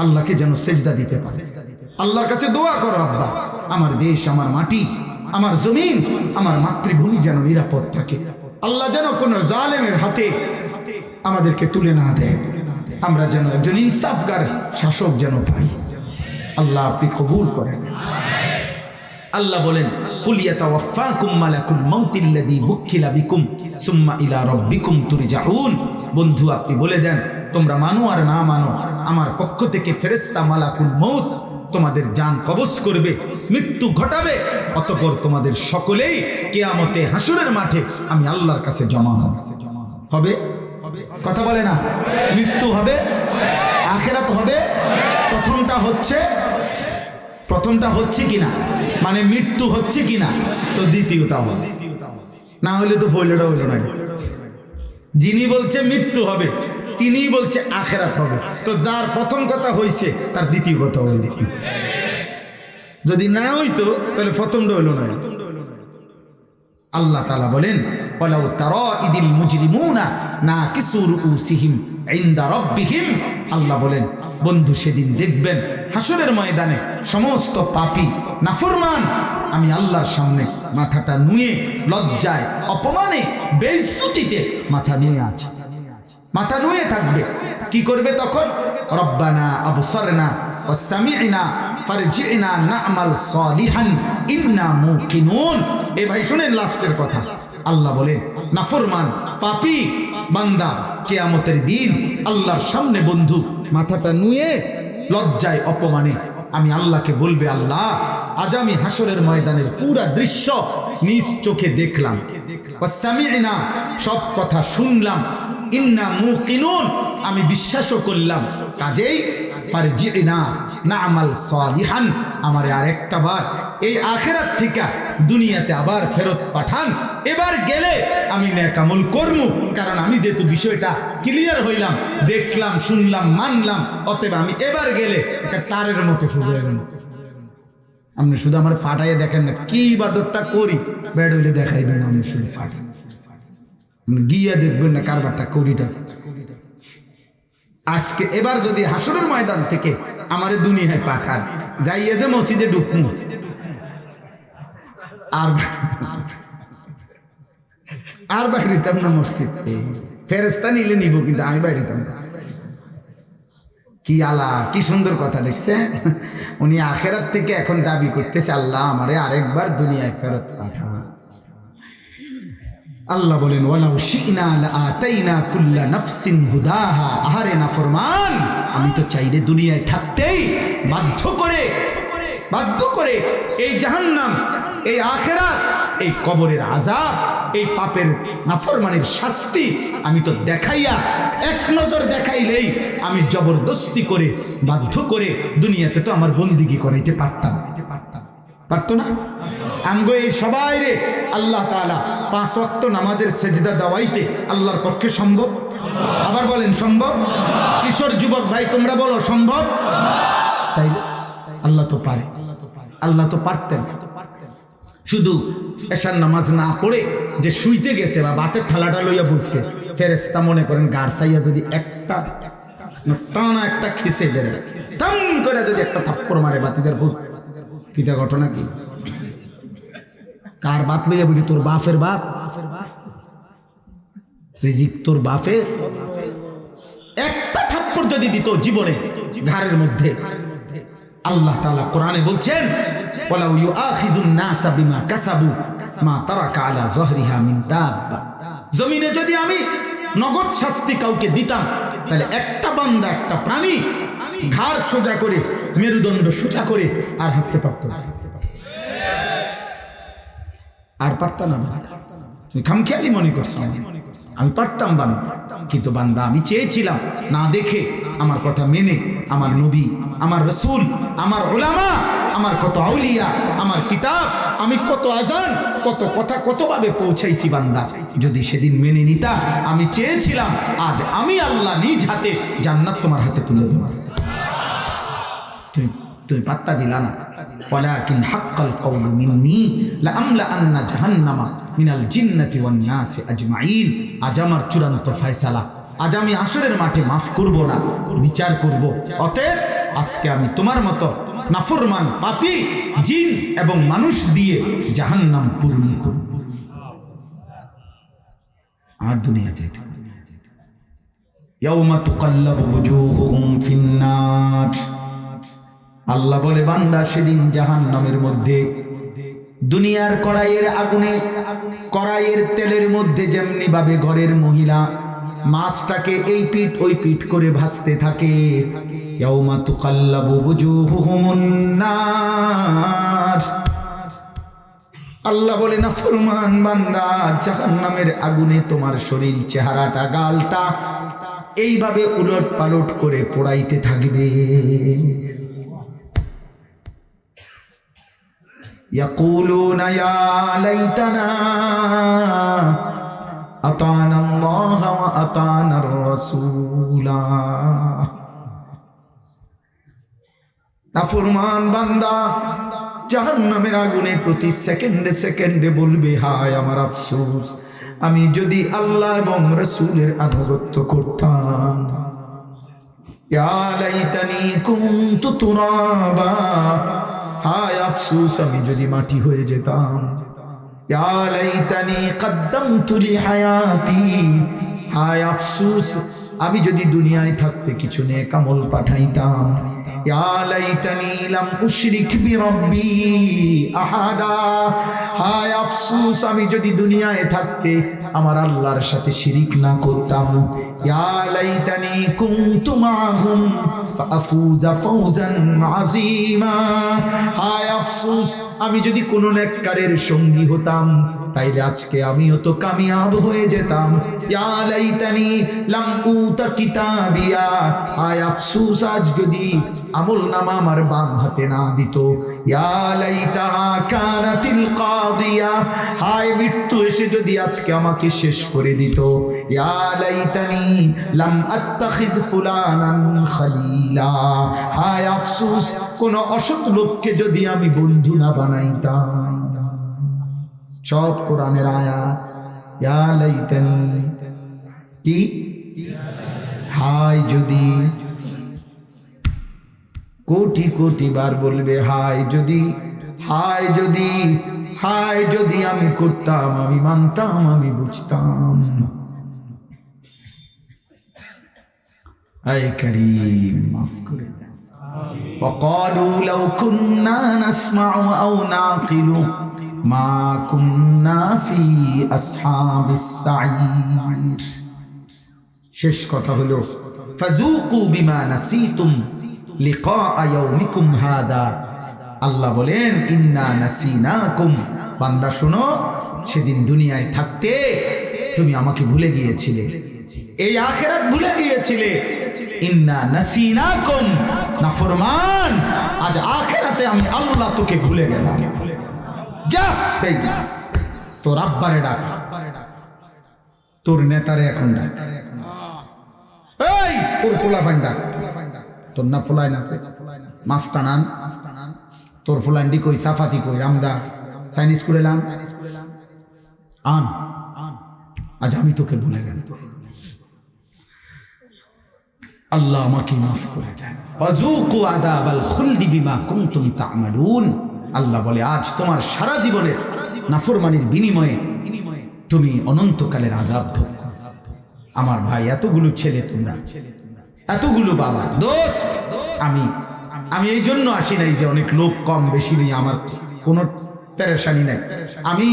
আল্লাহকে যেন সেজদা দিতে পারে। আল্লাহর কাছে দোয়া করো, আব্বা আমার দেশ, আমার মাটি, আমার জমিন, আমার মাতৃভূমি যেন নিরাপদ থাকে। আল্লাহ যেন কোনো জালেমের হাতে আমাদেরকে তুলে না দেয়, আমরা যেন একজন ইনসাফগার শাসক যেন পাই। আল্লাহ আপনি কবুল করেন। আল্লাহ বলেন কুল ইয়াতাওয়াফাকুম মালাকুল মাউতিল্লাযী বুক্কিলা বিকুম সুম্মা ইলা রাব্বিকুম তুরজাউন। বন্ধু আপনি বলে দেন, তোমরা মানো আর না মানো, আমার পক্ষ থেকে ফেরেশতা মালাকুল মউত তোমাদের জান কবজ করবে, মৃত্যু ঘটাবে, অতঃপর তোমাদের সকলেই কিয়ামতে হাসরের মাঠে আমি আল্লাহর কাছে জমা হবে। কথা বলে না? মৃত্যু হবে, আখিরাত হবে। প্রথমটা হচ্ছে কিনা, মানে মৃত্যু হচ্ছে কিনা, তো দ্বিতীয়টা হবে। না হলে তো পয়লাটা হইল না। যিনি বলছে মৃত্যু হবে, তিনিই বলছে আখিরাত হবে। তো যার প্রথম কথা হইছে তার দ্বিতীয় কথা হইল। যদি না হইতো তাহলে প্রথমটা হইল না। আল্লাহ তাআলা বলেন, ওয়ালাউ তারা ইদিল মুজরিমুনা নাকিসু রুউসিহিম ইনদা রাব্বিহিম। আল্লাহ বলেন, বন্ধু সেদিন দেখবেন হাসরের ময়দানে সমস্ত পাপী নাফরমান আমি আল্লাহর সামনে মাথাটা নুয়ে লজ্জায়, অপমানে, বেইজ্জতিতে মাথা নুয়ে আছে, মাথা নুয়ে থাকবে। কি করবে তখন? রব্বানা আবসারনা ওয়া সামি'না ফারজি'না না'মাল সালিহান ইন্না মুকিনুন। এ ভাই শুনেন লাস্টের কথা। আল্লাহ বলেন, নাফরমান পাপী বান্দা কিয়ামতের দিন আল্লাহর সামনে বন্ধু মাথাটা নুয়ে লজ্জায়, অপমানে আমি আল্লাহকে বলবে, আল্লাহ আজ আমি হাসরের ময়দানের পুরা দৃশ্য নিজ চোখে দেখলাম, ওয়া সামি'না সব কথা শুনলাম, ইন্না মুকিনুন আমি বিশ্বাসও করলাম, কাজেই ফারজি'না না'মাল সালিহান আমারে আরেকটা বার এই আখিরাত থেকে দুনিয়াতে আবার ফেরত পাঠান। এবার গেলে আমি নেক আমল করব, কারণ আমি যেহেতু বিষয়টা ক্লিয়ার হইলাম, দেখলাম, শুনলাম, মানলাম, অতএব আমি এবার গেলে একটা তারের মতো সোজা হয়ে গেল। আপনি শুধু আমার ফাটাইয়ে দেখেন না, কি ইবাদতটা করি বেড হইলে দেখাই দেবেন। আমি শুধু ফাটাই গিয়া দেখবেন না কারবারটা করিটা। আজকে এবার যদি হাসরের ময়দান থেকে আমারে দুনিয়ায় পাঠান, যাইয়ে যে মসজিদে ঢুকমু আর বাইরিতাম না মসজিদ। ফেরেশতা নিলে নিব, কিন্তু আমি বাইরিতাম না। কি আলাপ, কি সুন্দর কথা দেখছে। উনি আখিরাত থেকে এখন দাবি করতেছে, আল্লাহ আমারে আরেকবার দুনিয়ায় ফেরত পাঠা। আল্লাহ বলেন, ওয়ালাউ শি'না লাআতাইনা কুল্লা নাফসিন হুদাহা। আহারে নাফরমান, আমি তো চাইলে দুনিয়ায় থাকতেই বাধ্য করে এই জাহান্নাম, এই আখিরাত, এই কবরের আযাব, এই পাপের নাফরমানের শাস্তি আমি তো দেখাইয়া, এক নজর দেখাইলেই আমি জবরদস্তি করে বাধ্য করে দুনিয়াতে তো আমার বন্দিগি করাইতে পারতাম, পারতো না? আমগো এই সবাই রে আল্লাহ তাআলা 5 ওয়াক্ত নামাজের সেজদা দেওয়াইতে আল্লাহর পক্ষে সম্ভব? আবার বলেন সম্ভব? কিশোর যুবক ভাই তোমরা বলো সম্ভব? তাই আল্লাহ তো পারে, আল্লাহ তো পারতেন। শুধু এশার নামাজ না পড়ে যে শুইতে গেছে বা ভাতের থালাটা লইয়া বসছে, ফেরেশতা মনে করেন গাড় চাইয়া যদি একটা টানা একটা খিসে বেড়ে তাম করে যদি একটা থাপ্পড় মারে বাতিজার ভূত, কিটা ঘটনা কি? কার বাত লইয়া বলি? তোর বাপের বাপ, রিজিক তোর বাপের। একটা থাপ্পড় যদি দিত জীবনে ঘাড়ের মধ্যে, আল্লাহ তাআলা কোরআনে বলছেন, ওয়ালাউ ইউআখিযুন নাসা বিমা কাসাবু মা তারাকা আলা যহরিহা মিন দাব্বা। জমিনে যদি আমি নগদ শাস্তি কাউকে দিতাম, তাহলে একটা বান্দা, একটা প্রাণী ঘাড় সোজা করে, মেরুদণ্ড সোজা করে আর হাঁটতে পারত না, আর পারতাম না। তুমি খামখেয়ালি মনে করছো আমি পারতাম বান্দা, কিন্তু বান্দা আমি চেয়েছিলাম না দেখে, আমার কথা মেনে, আমার নবী, আমার রাসূল, আমার উলামা, আমার কত আউলিয়া, আমার কিতাব, আমি কত আজান, কত কথা, কতভাবে পৌঁছাইছি বান্দা। যদি সেদিন মেনে নিতা, আমি চেয়েছিলাম আজ আমি আল্লাহ নিজ হাতে জান্নাত তোমার হাতে তুলে দেব। তুমি পাত্তা দিলা না। ওয়ালাকিন হাক্কাল কওলু মিন্নি লাআমলাআন্না জাহান্নামা মিনাল জিন্নাতি ওয়ান নাসি আজমাইন। আজ আমার চূড়ান্ত ফয়সালা, আজ আমি হাসরের মাঠে মাফ করব না, বিচার করব। অতএব আজকে আমি তোমার মতো নাফরমান পাপী জিন এবং মানুষ দিয়ে জাহান্নাম পূর্ণ করব, আর দুনিয়া যেতে। ইয়াউমা তুকাল্লাবু ওয়ুজুহুহুম ফিন্নার। আল্লাহ বলে, বান্দা সেদিন জাহান্নামের মধ্যে, দুনিয়ার কড়াইয়ের আগুনে, কড়াইয়ের তেলের মধ্যে যেমনি ভাবে ঘরের মহিলা মাছটাকে এই পিঠ ওই পিঠ করে ভাজতে থাকে। ইয়াউমা তুকাল্লাবু ওয়ুজুহুহুমুন নার। আল্লাহ বলে না ফরমান বান্দা, জাহান্নামের আগুনে তোমার শরীর, চেহারাটা, গালটা এইভাবে উলট পালট করে পোড়াইতে থাকবে। ইয়াকুলুনা ইয়া লাইতানা আতানা আল্লাহ ওয়া আতানার রাসূলা। নাফরমান বান্দা জাহান্নামের আগুনে প্রতি সেকেন্ডে সেকেন্ডে বলবে, হায় আমার আফসোস, আমি যদি আল্লাহ এবং রাসূলের আনুগত্য করতাম। ইয়া লাইতানি কুনতু তুরাবা, হায় আফসোস আমি যদি মাটি হয়ে যেতাম। ইয়া লাইতানি কদ্দামতু লিহায়াতি, হায় আফসোস আমি যদি দুনিয়ায় থাকতে কিছু নেক আমল পাঠাইতাম। ইয়া লাইতানি লাম উশরিক বিরব্বি আহাদা, হায় আফসোস আমি যদি দুনিয়ায় থাকতে আমার আল্লাহর সাথে শিরিক না করতাম। ইয়া লাইতানি কুনতু মাআহুম ফাআফুজা ফাওজান আযীমা, হায় আফসোস আমি যদি কোনো নেককারের সঙ্গী হতাম, তাইলে আজকে আমিও তো কামিয়াব হয়ে যেতাম। ইয়া লাইতানি লাম উতা কিতাবিয়া, হায় আফসোস আজ যদি আমলনামা আমার বাম হাতে না দিত। ইয়া লাইতাহা কানাতিল কাদিয়া, হায় মৃত্যু এসে যদি আজকে আমাকে শেষ করে দিত। ইয়া লাইতানি লাম আত্তাখিজ ফুলানান খলিলা, হায় আফসোস কোন অসৎ লোককে যদি আমি বন্ধু না বানাইতাম। সব কোরআনের আয়াত। ইয়া লাইতানি কি, হায় যদি, কোটি কোটি বার বলবে হায় যদি, হায় যদি, হায় যদি আমি করতাম, আমি মানতাম, আমি বুঝতাম। আয় করিম মাফ করে দাও। وقالوا لو كنا نسمع أو نعقل ما كنا في أصحاب السعير। শেষ কথা হলো فذوقوا بما نسيتم لقاء يومكم هذا। আল্লাহ বলেন ইন্না নাসিনাকুম, বান্দা শোনো, সেদিন দুনিয়ায় থাকতে তুমি আমাকে ভুলে গিয়েছিলে, এই আখিরাত ভুলে গিয়েছিলে। ইন্না নাসিনাকুম, নাফরমান আজ আখিরাতে আমি আল্লাহ তোকে ভুলে গেলাম। যা বেজা, তোর আব্বারে ডাক, তোর নেতারে এখন ডাক, এই তোর ফুলাফান ডাক, তোর না ফুলাইন আছে মাস্তানান, তোর ফুলান্ডি কই, সাফাতি কই, রামদা চাইনিজ করে এলাম, আন আজ আমি তোকে ভুলে গেলাম। আল্লাহ আমাকে মাফ করে দেন। ওয়াজুকু আযাবাল খুলদি বিমা কুনতুম তা'মালুন। আল্লাহ বলে আজ তোমার সারা জীবনের নাফরমানির বিনিময়ে তুমি অনন্তকালের আযাব ভোগ করো। আমার ভাই, এতগুলো ছেলে তোমরা, এতগুলো বাবা, দোস্ত, আমি এই জন্য আসি নাই যে অনেক লোক কম বেশি নেই, আমার কোনো পেরেশানি নাই। আমি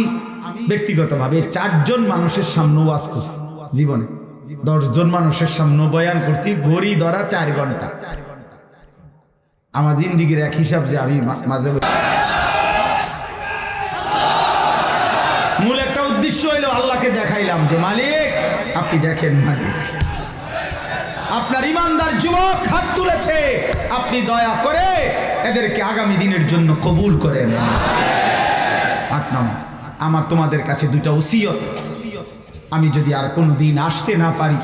ব্যক্তিগতভাবে 4 জন মানুষের সামনে ওয়াজ করছি জীবনে, 10 জন মানুষের সামনে বয়ান করছি, ঘড়ি ধরা 4 ঘন্টা। আমার জিন্দিগির এক হিসাব যে আমি মাঝে মূল একটা উদ্দেশ্য হইল আল্লাহকে দেখাইলাম যে মালিক আপনি দেখেন, মালিক আপনার ইমানদার যুবক হাত তুলেছে, আপনি দয়া করে এদেরকে আগামী দিনের জন্য কবুল করেন। আমার তোমাদের কাছে 2টা ওসিয়ত, আমি যদি আর কোনো দিন আসতে না পারি,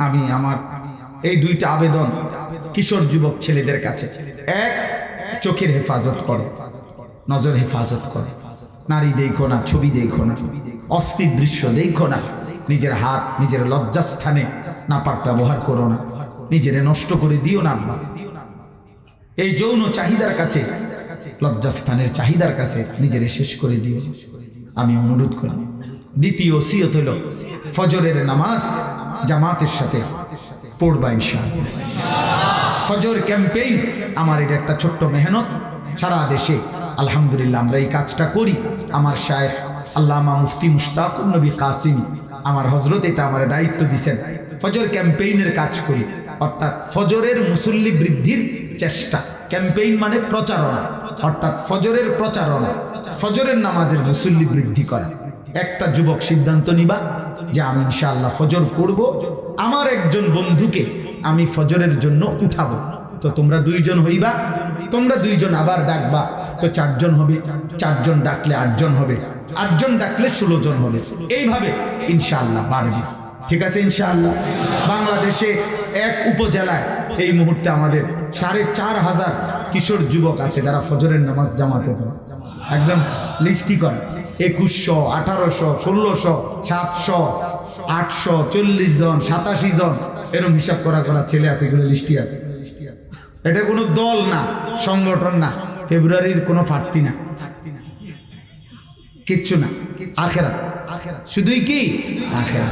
আমি আমার এই 2টা আবেদন কিশোর যুবক ছেলেদের কাছে। 1, চোখের হেফাজত করে, নজর হেফাজত করে, নারী দেখো না, ছবি দেখো না, অস্থির দৃশ্য দেখো না, নিজের হাত নিজের লজ্জাস্থানে নাপাক ব্যবহার করো না, নিজের নষ্ট করে দিও না। এই যৌন চাহিদার কাছে, লজ্জাস্থানের চাহিদার কাছে নিজের শেষ করে দিও, আমি অনুরোধ করি। 2য় ওসিয়ত হলো ফজরের নামাজ জামাতের সাথে পড়বা ইনশাআল্লাহ। ফজর ক্যাম্পেইন আমার এটা একটা ছোট্ট মেহনত, সারা দেশে আলহামদুলিল্লাহ আমরা এই কাজটা করি। আমার শায়েখ আল্লামা মুফতি মুশতাকুর নবী কাসিমি আমার হযরত এটা আমার দায়িত্ব দিয়েছেন, ফজর ক্যাম্পেইনের কাজ করি, অর্থাৎ ফজরের মুসল্লি বৃদ্ধির চেষ্টা। ক্যাম্পেইন মানে প্রচারণা, অর্থাৎ ফজরের প্রচারণা, ফজরের নামাজের মুসল্লি বৃদ্ধি করা। একটা যুবক সিদ্ধান্ত নিবা যে আমি ইনশাআল্লাহ ফজর পড়ব, আমার একজন বন্ধুকে আমি ফজরের জন্য উঠাবো। তো তোমরা 2 জন হইবা, তোমরা 2 জন আবার ডাকবা, তো 4 জন হবে, 4 জন ডাকলে 8 জন হবে, 8 জন ডাকলে 16 জন হবে, এইভাবে ইনশাআল্লাহ বাড়বে। ঠিক আছে ইনশাআল্লাহ। বাংলাদেশে এক উপজেলায় এই মুহূর্তে আমাদের 4500 কিশোর যুবক আছে যারা ফজরের নামাজ জামাতে পড়ে। একদম লিস্টি করে 2100, 1800, 1600, 700, 800, 40 জন, 87 জন, এরকম হিসাব করা ছেলে আছে, এগুলো লিস্টি আছে। এটা কোনো দল না, সংগঠন না, ফেব্রুয়ারির কোনো প্রার্থী না, কিচ্ছু না। আখেরাত, শুধুই কি আখেরাত।